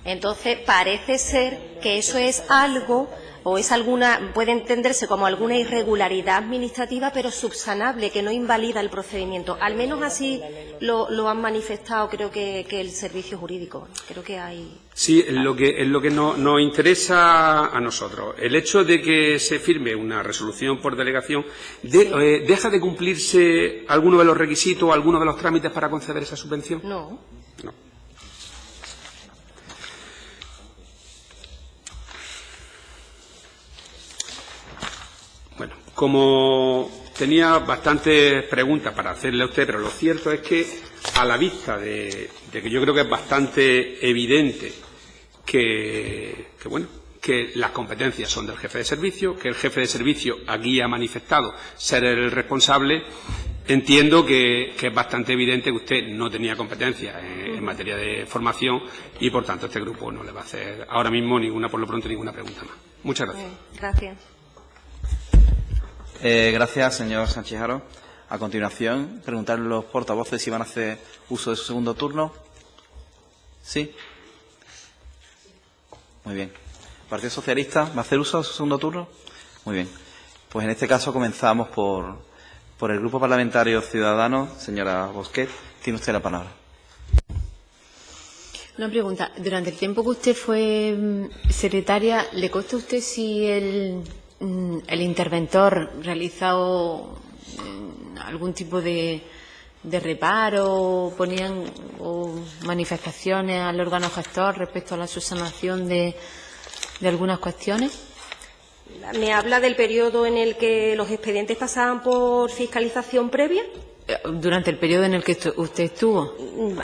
Entonces, parece ser que eso es algo, o es alguna, puede entenderse como alguna irregularidad administrativa, pero subsanable, que no invalida el procedimiento. Al menos así lo han manifestado, creo que el servicio jurídico. Creo que hay. Sí, es lo que nos interesa a nosotros. El hecho de que se firme una resolución por delegación, ¿deja de cumplirse alguno de los requisitos, alguno de los trámites para conceder esa subvención? No. No. Bueno, como tenía bastantes preguntas para hacerle a usted, pero lo cierto es que, a la vista de que yo creo que es bastante evidente que las competencias son del jefe de servicio, que el jefe de servicio aquí ha manifestado ser el responsable, entiendo que es bastante evidente que usted no tenía competencia en materia de formación y, por tanto, este grupo no le va a hacer ahora mismo por lo pronto, ninguna pregunta más. Muchas gracias. Gracias. Gracias, señor Sánchez Haro. A continuación, preguntarle a los portavoces si van a hacer uso de su segundo turno. ¿Sí? Muy bien. ¿El Partido Socialista va a hacer uso de su segundo turno? Muy bien. Pues en este caso comenzamos por el Grupo Parlamentario Ciudadanos. Señora Bosquet, tiene usted la palabra. Una pregunta. Durante el tiempo que usted fue secretaria, ¿le consta a usted si el interventor realizado algún tipo de reparo, ponían manifestaciones al órgano gestor respecto a la subsanación de algunas cuestiones? ¿Me habla del periodo en el que los expedientes pasaban por fiscalización previa? Durante el periodo en el que usted estuvo.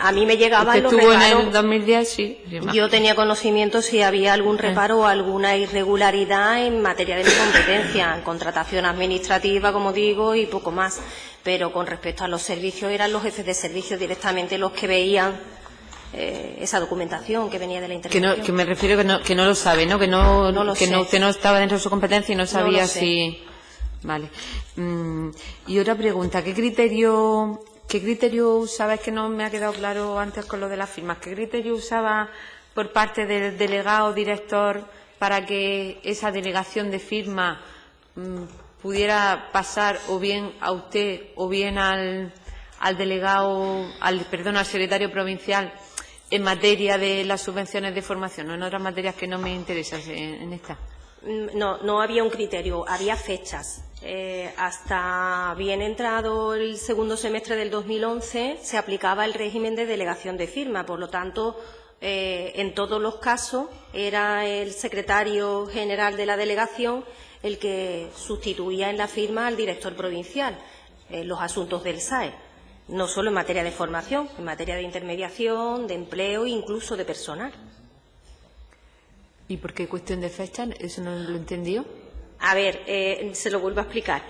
A mí me llegaban los reparos. ¿Estuvo reparos. en el 2010? Sí. Yo tenía conocimiento si había algún reparo o alguna irregularidad en materia de mi competencia, en contratación administrativa, como digo, y poco más. Pero con respecto a los servicios, eran los jefes de servicio directamente los que veían esa documentación que venía de la intervención. Que me refiero que no lo sabe, ¿no? Usted no estaba dentro de su competencia y no sabía lo sé. si. Vale. Y otra pregunta, ¿qué criterio usaba? Es que no me ha quedado claro antes con lo de las firmas. ¿Qué criterio usaba por parte del delegado o director para que esa delegación de firma pudiera pasar o bien a usted o bien al secretario provincial en materia de las subvenciones de formación, no en otras materias que no me interesan en esta? No había un criterio, había fechas. Hasta bien entrado el segundo semestre del 2011 se aplicaba el régimen de delegación de firma. Por lo tanto, en todos los casos era el secretario general de la delegación el que sustituía en la firma al director provincial en los asuntos del SAE, no solo en materia de formación, en materia de intermediación, de empleo e incluso de personal. ¿Y por qué cuestión de fecha? ¿Eso no lo entendió? A ver, se lo vuelvo a explicar.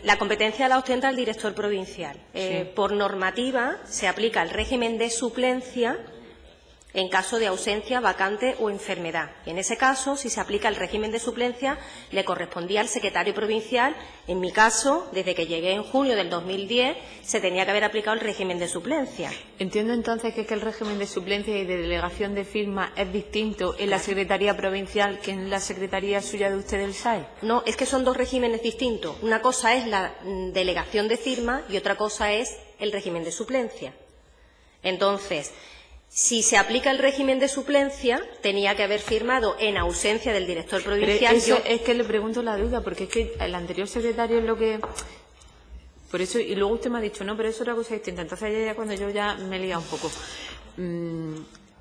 La competencia la ostenta el director provincial. Sí. Por normativa se aplica el régimen de suplencia en caso de ausencia, vacante o enfermedad. En ese caso, si se aplica el régimen de suplencia, le correspondía al secretario provincial. En mi caso, desde que llegué en junio del 2010, se tenía que haber aplicado el régimen de suplencia. Entiendo entonces que el régimen de suplencia y de delegación de firma es distinto en la Secretaría Provincial que en la Secretaría suya de usted del SAE. No, es que son dos regímenes distintos. Una cosa es la delegación de firma y otra cosa es el régimen de suplencia. Entonces, Si se aplica el régimen de suplencia, tenía que haber firmado en ausencia del director provincial. Es que le pregunto la duda, porque es que el anterior secretario es lo que... Por eso, y luego usted me ha dicho, no, pero eso es otra cosa distinta. Entonces, ya cuando yo ya me he liado un poco.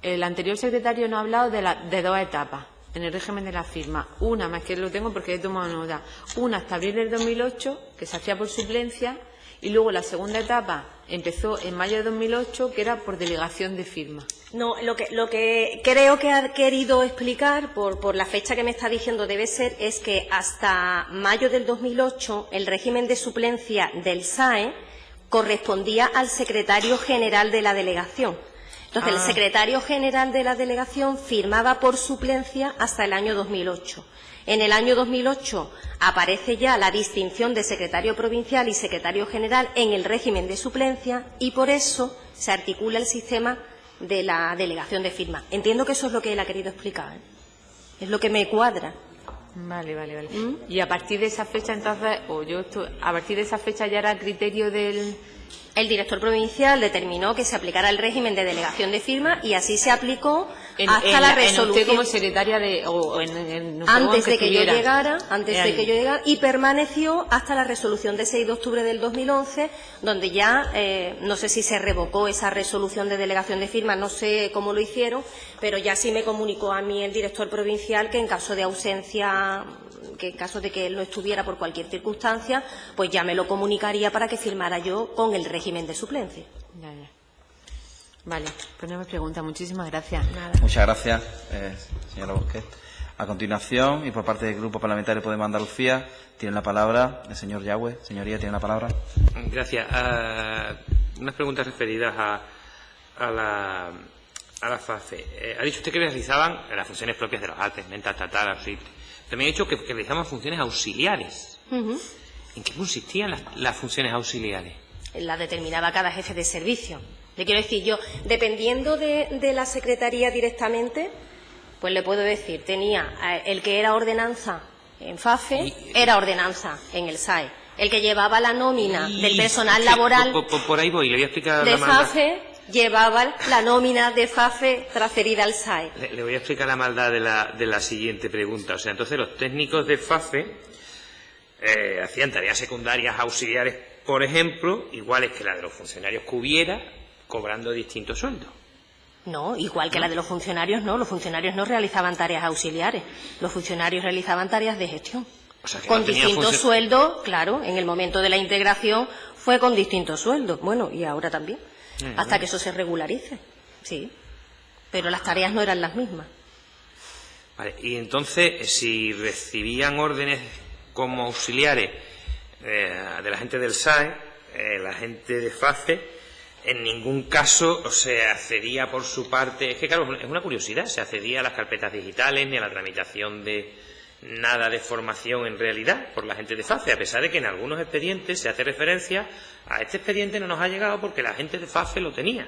El anterior secretario nos ha hablado de 2 etapas en el régimen de la firma. Una, más que lo tengo porque he tomado nota, una hasta abril del 2008, que se hacía por suplencia, y luego la segunda etapa empezó en mayo de 2008, que era por delegación de firma. No, lo que creo que ha querido explicar, por la fecha que me está diciendo debe ser, es que hasta mayo del 2008 el régimen de suplencia del SAE correspondía al secretario general de la delegación. Entonces, el secretario general de la delegación firmaba por suplencia hasta el año 2008. En el año 2008 aparece ya la distinción de secretario provincial y secretario general en el régimen de suplencia y por eso se articula el sistema de la delegación de firma. Entiendo que eso es lo que él ha querido explicar, ¿eh? Es lo que me cuadra. Vale. Y a partir de esa fecha, entonces, a partir de esa fecha ya era criterio del... El director provincial determinó que se aplicara el régimen de delegación de firma y así se aplicó hasta la resolución. Usted como secretaria antes de que yo llegara, y permaneció hasta la resolución de 6 de octubre del 2011, donde ya, no sé si se revocó esa resolución de delegación de firma, no sé cómo lo hicieron, pero ya sí me comunicó a mí el director provincial que en caso de ausencia, que en caso de que él no estuviera por cualquier circunstancia, pues ya me lo comunicaría para que firmara yo con el régimen de suplencia. Ya. Vale, pues no me pregunta. Muchísimas gracias. Nada. Muchas gracias, señora Bosquet. A continuación, y por parte del Grupo Parlamentario Podemos Andalucía, tiene la palabra el señor Yagüe. Señoría, tiene la palabra. Gracias. Unas preguntas referidas a la FAFE. Ha dicho usted que realizaban las funciones propias de los altes, mentas, así. También ha dicho que realizaban funciones auxiliares. ¿En qué consistían las funciones auxiliares? La determinaba cada jefe de servicio. Le quiero decir yo, dependiendo de la secretaría directamente, pues le puedo decir, tenía el que era ordenanza en FAFE, era ordenanza en el SAE. El que llevaba la nómina del personal laboral por ahí voy, le voy a explicar de la maldad. FAFE, llevaba la nómina de FAFE transferida al SAE. Le voy a explicar la maldad de la siguiente pregunta. O sea, entonces los técnicos de FAFE hacían tareas secundarias auxiliares, por ejemplo, iguales que la de los funcionarios que hubiera, cobrando distintos sueldos. No, igual que la de los funcionarios no. Los funcionarios no realizaban tareas auxiliares. Los funcionarios realizaban tareas de gestión. O sea, que con no tenía distintos sueldos, claro, en el momento de la integración fue con distintos sueldos. Bueno, y ahora también. Hasta que eso se regularice. Sí. Pero las tareas no eran las mismas. Vale, y entonces, si recibían órdenes como auxiliares de la gente del SAE, la gente de FAFE, en ningún caso se accedía por su parte, es que claro, es una curiosidad, se accedía a las carpetas digitales ni a la tramitación de nada de formación en realidad por la gente de FAFE, a pesar de que en algunos expedientes se hace referencia a este expediente no nos ha llegado porque la gente de FAFE lo tenía.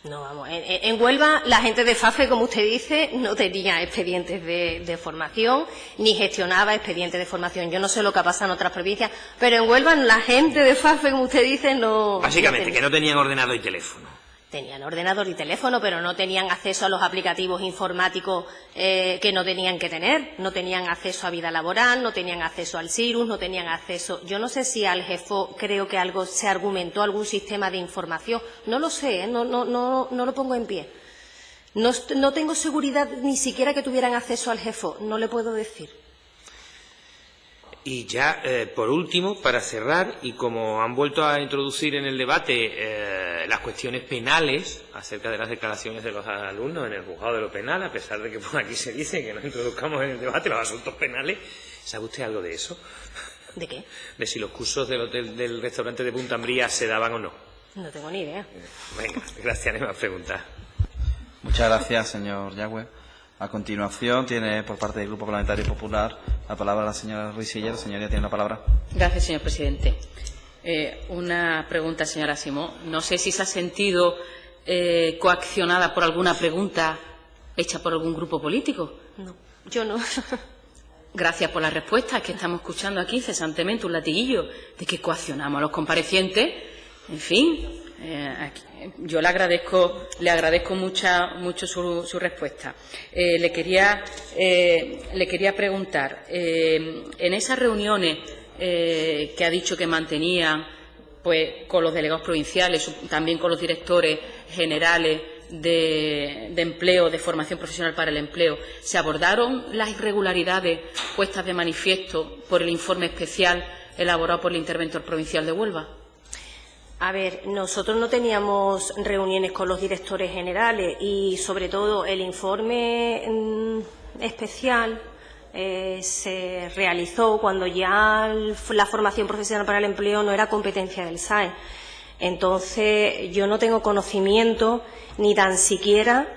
No, vamos, en Huelva la gente de FAFE, como usted dice, no tenía expedientes de formación, ni gestionaba expedientes de formación. Yo no sé lo que pasa en otras provincias, pero en Huelva la gente de FAFE, como usted dice, no... Básicamente, que no tenían ordenador y teléfono. Tenían ordenador y teléfono, pero no tenían acceso a los aplicativos informáticos que no tenían que tener. No tenían acceso a vida laboral, no tenían acceso al SIRUS, no tenían acceso... Yo no sé si al JEFO creo que algo se argumentó, algún sistema de información. No lo sé, no lo pongo en pie. No tengo seguridad ni siquiera que tuvieran acceso al JEFO, no le puedo decir. Y ya, por último, para cerrar, y como han vuelto a introducir en el debate las cuestiones penales acerca de las declaraciones de los alumnos en el juzgado de lo penal, a pesar de que por aquí se dice que no introduzcamos en el debate los asuntos penales, ¿sabe usted algo de eso? ¿De qué? De si los cursos del hotel del restaurante de Punta Ambría se daban o no. No tengo ni idea. Venga, gracias, no hay más preguntas. Muchas gracias, señor Yagüe. A continuación, tiene por parte del Grupo Parlamentario Popular la palabra la señora Ruiz Sillero. Señoría, tiene la palabra. Gracias, señor presidente. Una pregunta, señora Simó. No sé si se ha sentido coaccionada por alguna pregunta hecha por algún grupo político. No, yo no. Gracias por la respuesta. Es que estamos escuchando aquí cesantemente un latiguillo de que coaccionamos a los comparecientes En fin, yo le agradezco mucho su respuesta. Le quería preguntar, en esas reuniones que ha dicho que mantenían pues, con los delegados provinciales, también con los directores generales de empleo, de formación profesional para el empleo, ¿se abordaron las irregularidades puestas de manifiesto por el informe especial elaborado por el interventor provincial de Huelva? A ver, nosotros no teníamos reuniones con los directores generales y, sobre todo, el informe especial se realizó cuando ya la formación profesional para el empleo no era competencia del SAE. Entonces, yo no tengo conocimiento ni tan siquiera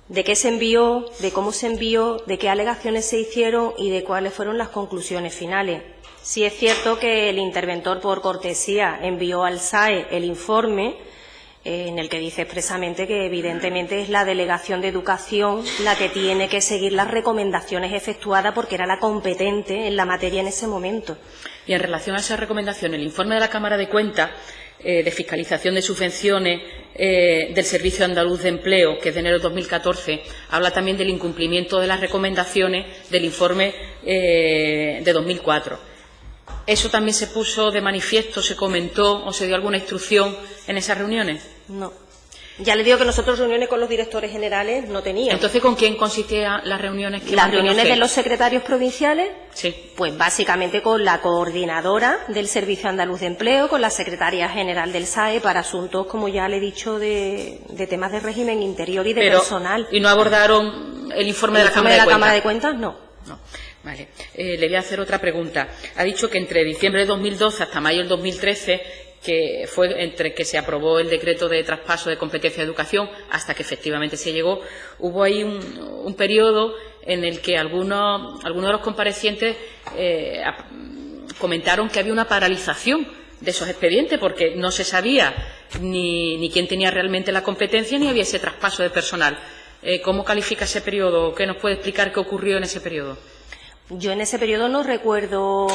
de qué se envió, de cómo se envió, de qué alegaciones se hicieron y de cuáles fueron las conclusiones finales. Sí es cierto que el interventor, por cortesía, envió al SAE el informe en el que dice expresamente que, evidentemente, es la Delegación de Educación la que tiene que seguir las recomendaciones efectuadas porque era la competente en la materia en ese momento. Y en relación a esas recomendaciones, el informe de la Cámara de Cuentas de fiscalización de subvenciones del Servicio Andaluz de Empleo, que es de enero de 2014, habla también del incumplimiento de las recomendaciones del informe de 2004. ¿Eso también se puso de manifiesto, se comentó o se dio alguna instrucción en esas reuniones? No. Ya le digo que nosotros reuniones con los directores generales no teníamos. Entonces, ¿con quién consistían las reuniones que Las reuniones de los secretarios provinciales, sí, pues básicamente con la coordinadora del Servicio Andaluz de Empleo, con la secretaria general del SAE para asuntos, como ya le he dicho, de temas de régimen interior y de personal. ¿Y no abordaron el informe de la Cámara de Cuentas? No. No. Vale. Le voy a hacer otra pregunta. Ha dicho que entre diciembre de 2012 hasta mayo del 2013, que fue entre que se aprobó el decreto de traspaso de competencia de educación hasta que efectivamente se llegó, hubo ahí un periodo en el que algunos de los comparecientes comentaron que había una paralización de esos expedientes porque no se sabía ni quién tenía realmente la competencia ni había ese traspaso de personal. ¿Cómo califica ese periodo? ¿Qué nos puede explicar qué ocurrió en ese periodo? Yo en ese periodo no recuerdo,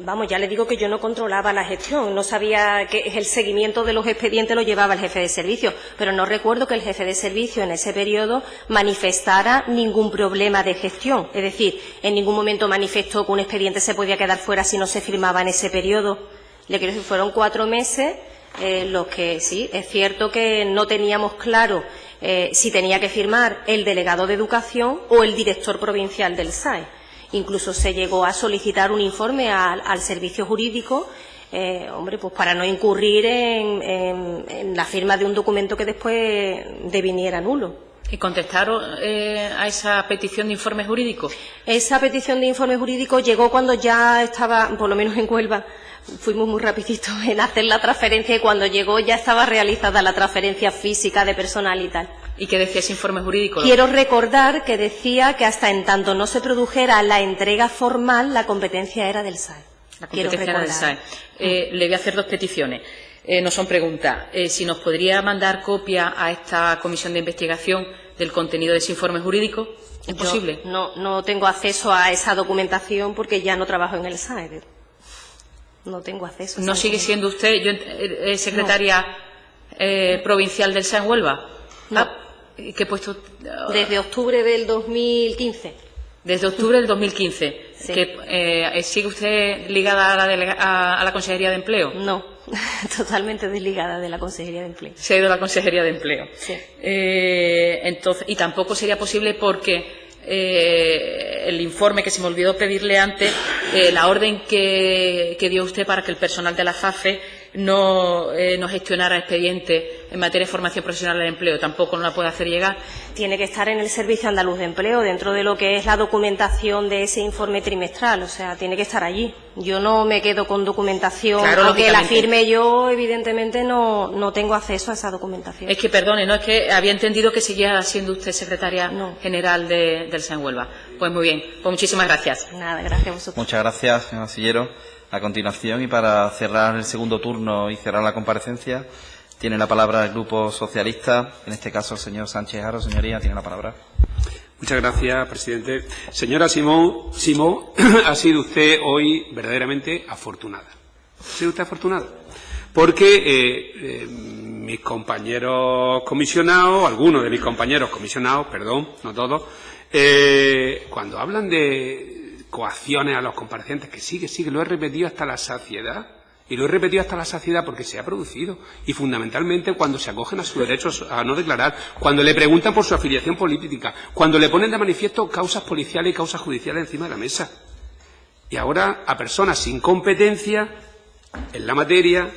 vamos, ya le digo que yo no controlaba la gestión, no sabía que el seguimiento de los expedientes lo llevaba el jefe de servicio, pero no recuerdo que el jefe de servicio en ese periodo manifestara ningún problema de gestión. Es decir, en ningún momento manifestó que un expediente se podía quedar fuera si no se firmaba en ese periodo. Le quiero decir, fueron 4 meses los que sí, es cierto que no teníamos claro si tenía que firmar el delegado de Educación o el director provincial del SAE. Incluso se llegó a solicitar un informe al servicio jurídico, pues para no incurrir en la firma de un documento que después deviniera nulo. ¿Y contestaron a esa petición de informe jurídico? Esa petición de informe jurídico llegó cuando ya estaba, por lo menos en Huelva, fuimos muy rapiditos en hacer la transferencia y cuando llegó ya estaba realizada la transferencia física de personal y tal. ¿Y qué decía ese informe jurídico? Quiero recordar que decía que hasta en tanto no se produjera la entrega formal, la competencia era del SAE. La competencia era del SAE. Le voy a hacer 2 peticiones. No son preguntas. Si nos podría mandar copia a esta comisión de investigación del contenido de ese informe jurídico, ¿es posible? No tengo acceso a esa documentación porque ya no trabajo en el SAE. No tengo acceso. ¿No sigue siendo usted secretaria provincial del SAE en Huelva? No. ¿Qué puesto? Desde octubre del 2015. Desde octubre del 2015. Sí. ¿Sigue usted ligada a la Consejería de Empleo? No, totalmente desligada de la Consejería de Empleo. Se ha ido a la Consejería de Empleo. Sí. Entonces, y tampoco sería posible porque el informe que se me olvidó pedirle antes, la orden que dio usted para que el personal de la FAFE no gestionara expedientes en materia de formación profesional del empleo, tampoco nos la puede hacer llegar. Tiene que estar en el Servicio Andaluz de Empleo, dentro de lo que es la documentación de ese informe trimestral, o sea, tiene que estar allí. Yo no me quedo con documentación, claro, aunque la firme yo, evidentemente no tengo acceso a esa documentación. Es que, perdone, no es que había entendido que seguía siendo usted secretaria general del SAE en Huelva. Pues muy bien, pues muchísimas gracias. Nada, gracias a vosotros. Muchas gracias, señor Sillero. A continuación, y para cerrar el segundo turno y cerrar la comparecencia, tiene la palabra el Grupo Socialista, en este caso el señor Sánchez Haro. Señoría, tiene la palabra. Muchas gracias, presidente. Señora Simón, ha sido usted hoy verdaderamente afortunada. ¿Ha sido usted afortunada? porque mis compañeros comisionados, algunos de mis compañeros comisionados, perdón, no todos, cuando hablan de coacciones a los comparecientes, que sí, lo he repetido hasta la saciedad, y lo he repetido hasta la saciedad porque se ha producido, y fundamentalmente cuando se acogen a sus derechos a no declarar, cuando le preguntan por su afiliación política, cuando le ponen de manifiesto causas policiales y causas judiciales encima de la mesa. Y ahora a personas sin competencia en la materia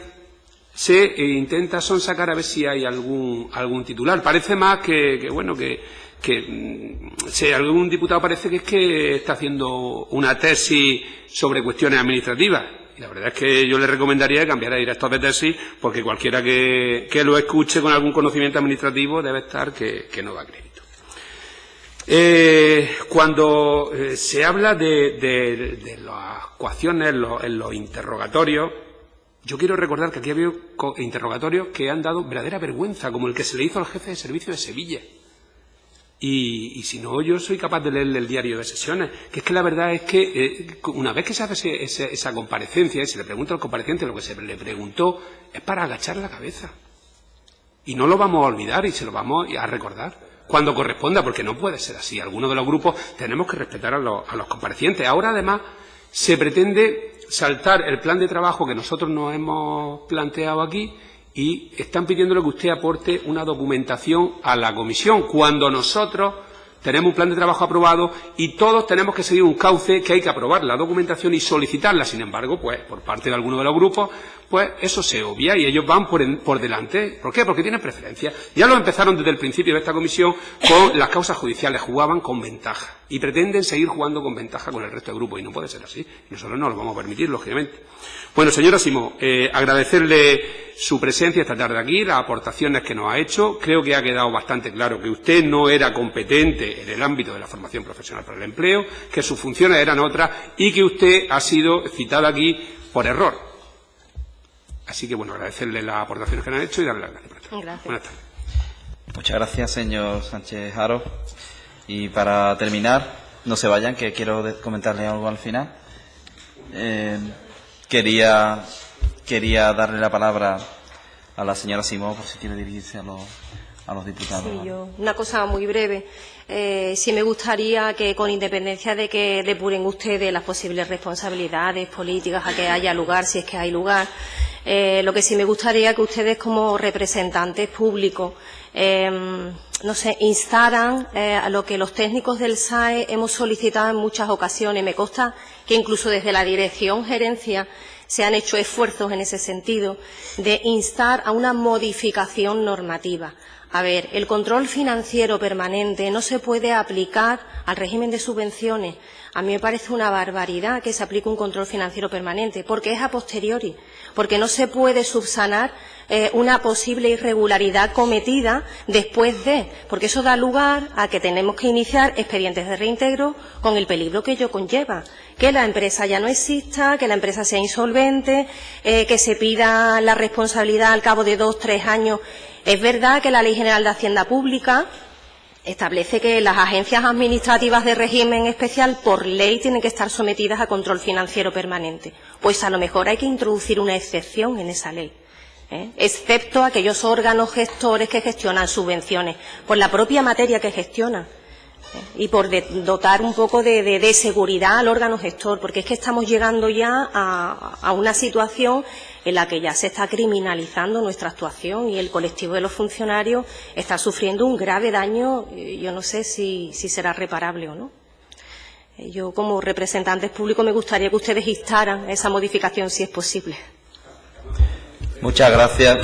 se intenta sonsacar a ver si hay algún titular. Parece más que algún diputado parece que es que está haciendo una tesis sobre cuestiones administrativas. Y la verdad es que yo le recomendaría que cambiara de director de tesis, porque cualquiera que lo escuche con algún conocimiento administrativo debe estar que no da crédito. Cuando se habla de las coacciones en los interrogatorios, yo quiero recordar que aquí ha habido interrogatorios que han dado verdadera vergüenza, como el que se le hizo al jefe de servicio de Sevilla. Y si no, yo soy capaz de leerle el diario de sesiones, que es que la verdad es que una vez que se hace esa comparecencia y se le pregunta al compareciente lo que se le preguntó, es para agachar la cabeza. Y no lo vamos a olvidar y se lo vamos a recordar cuando corresponda, porque no puede ser así. Algunos de los grupos tenemos que respetar a los comparecientes. Ahora, además, se pretende saltar el plan de trabajo que nosotros nos hemos planteado aquí y están pidiéndole que usted aporte una documentación a la comisión, cuando nosotros tenemos un plan de trabajo aprobado y todos tenemos que seguir un cauce que hay que aprobar la documentación y solicitarla. Sin embargo, pues por parte de algunos de los grupos, pues eso se obvia y ellos van por delante. ¿Por qué? Porque tienen preferencia. Ya lo empezaron desde el principio de esta comisión con las causas judiciales, jugaban con ventaja y pretenden seguir jugando con ventaja con el resto de grupos y no puede ser así. Nosotros no lo vamos a permitir, lógicamente. Bueno, señora Simó, agradecerle su presencia esta tarde aquí, las aportaciones que nos ha hecho. Creo que ha quedado bastante claro que usted no era competente en el ámbito de la formación profesional para el empleo, que sus funciones eran otras y que usted ha sido citada aquí por error. Así que, bueno, agradecerle las aportaciones que nos ha hecho y darle las gracias. Gracias. Buenas tardes. Muchas gracias, señor Sánchez Haro. Y para terminar, no se vayan, que quiero comentarles algo al final. Quería darle la palabra a la señora Simó, por si quiere dirigirse a los diputados. Sí, una cosa muy breve. Sí me gustaría que, con independencia de que depuren ustedes las posibles responsabilidades políticas a que haya lugar, si es que hay lugar, lo que sí me gustaría que ustedes, como representantes públicos, no sé, instaran a lo que los técnicos del SAE hemos solicitado en muchas ocasiones. Me consta que incluso desde la dirección gerencia se han hecho esfuerzos en ese sentido, de instar a una modificación normativa. A ver, el control financiero permanente no se puede aplicar al régimen de subvenciones. A mí me parece una barbaridad que se aplique un control financiero permanente, porque es a posteriori, porque no se puede subsanar una posible irregularidad cometida después de, porque eso da lugar a que tenemos que iniciar expedientes de reintegro con el peligro que ello conlleva, que la empresa ya no exista, que la empresa sea insolvente, que se pida la responsabilidad al cabo de 2 o 3 años. Es verdad que la Ley General de Hacienda Pública establece que las agencias administrativas de régimen especial, por ley, tienen que estar sometidas a control financiero permanente. Pues a lo mejor hay que introducir una excepción en esa ley, excepto aquellos órganos gestores que gestionan subvenciones, por la propia materia que gestionan, y por dotar un poco de seguridad al órgano gestor, porque es que estamos llegando ya a una situación en la que ya se está criminalizando nuestra actuación y el colectivo de los funcionarios está sufriendo un grave daño. Yo no sé si será reparable o no. Yo, como representantes públicos, me gustaría que ustedes instaran esa modificación, si es posible. Muchas gracias.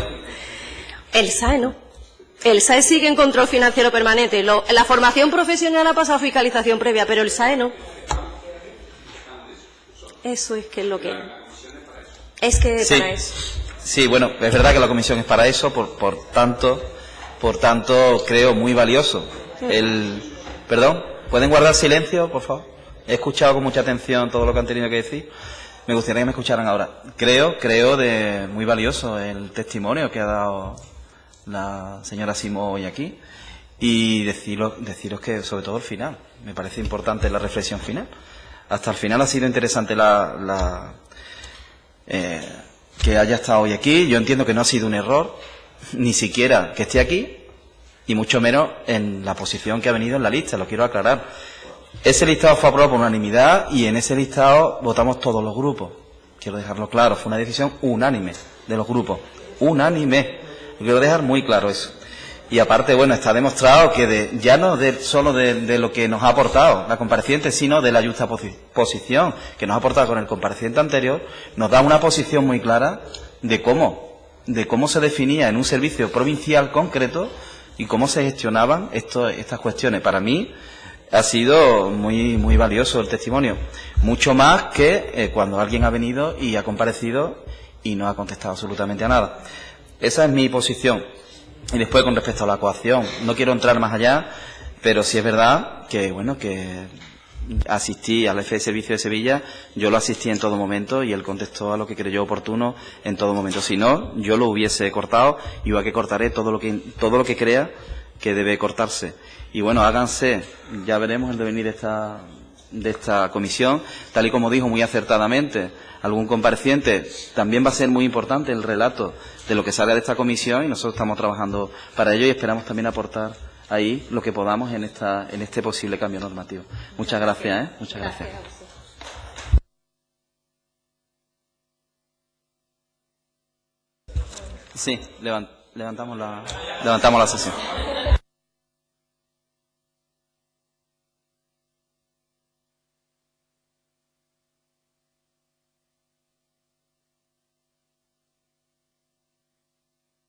El SAE no. El SAE sigue en control financiero permanente. La formación profesional ha pasado a fiscalización previa, pero el SAE no. Eso es que es lo que... Es que Sí, para eso. sí, bueno, es verdad que la comisión es para eso, por tanto, creo muy valioso. Perdón, ¿pueden guardar silencio, por favor? He escuchado con mucha atención todo lo que han tenido que decir. Me gustaría que me escucharan ahora. Creo de muy valioso el testimonio que ha dado la señora Simó hoy aquí, y deciros que, sobre todo, el final. Me parece importante la reflexión final. Hasta el final ha sido interesante que haya estado hoy aquí. Yo entiendo que no ha sido un error, ni siquiera que esté aquí, y mucho menos en la posición que ha venido en la lista, lo quiero aclarar. Ese listado fue aprobado por unanimidad y en ese listado votamos todos los grupos. Quiero dejarlo claro, fue una decisión unánime de los grupos. Unánime. Quiero dejar muy claro eso. Y aparte, bueno, está demostrado que ya no solo de lo que nos ha aportado la compareciente, sino de la justa posición que nos ha aportado con el compareciente anterior, nos da una posición muy clara de cómo se definía en un servicio provincial concreto y cómo se gestionaban estas cuestiones. Para mí ha sido muy, muy valioso el testimonio. Mucho más que cuando alguien ha venido y ha comparecido y no ha contestado absolutamente a nada. Esa es mi posición. Y después, con respecto a la coacción, no quiero entrar más allá, pero sí es verdad que, bueno, que asistí al jefe de servicio de Sevilla, yo lo asistí en todo momento y él contestó a lo que creyó oportuno en todo momento. Si no, yo lo hubiese cortado, igual que cortaré todo lo que crea que debe cortarse. Y bueno, háganse, ya veremos el devenir de esta comisión, tal y como dijo muy acertadamente algún compareciente, también va a ser muy importante el relato de lo que salga de esta comisión y nosotros estamos trabajando para ello y esperamos también aportar ahí lo que podamos en este posible cambio normativo. Muchas gracias, Muchas gracias. Sí, levantamos la sesión.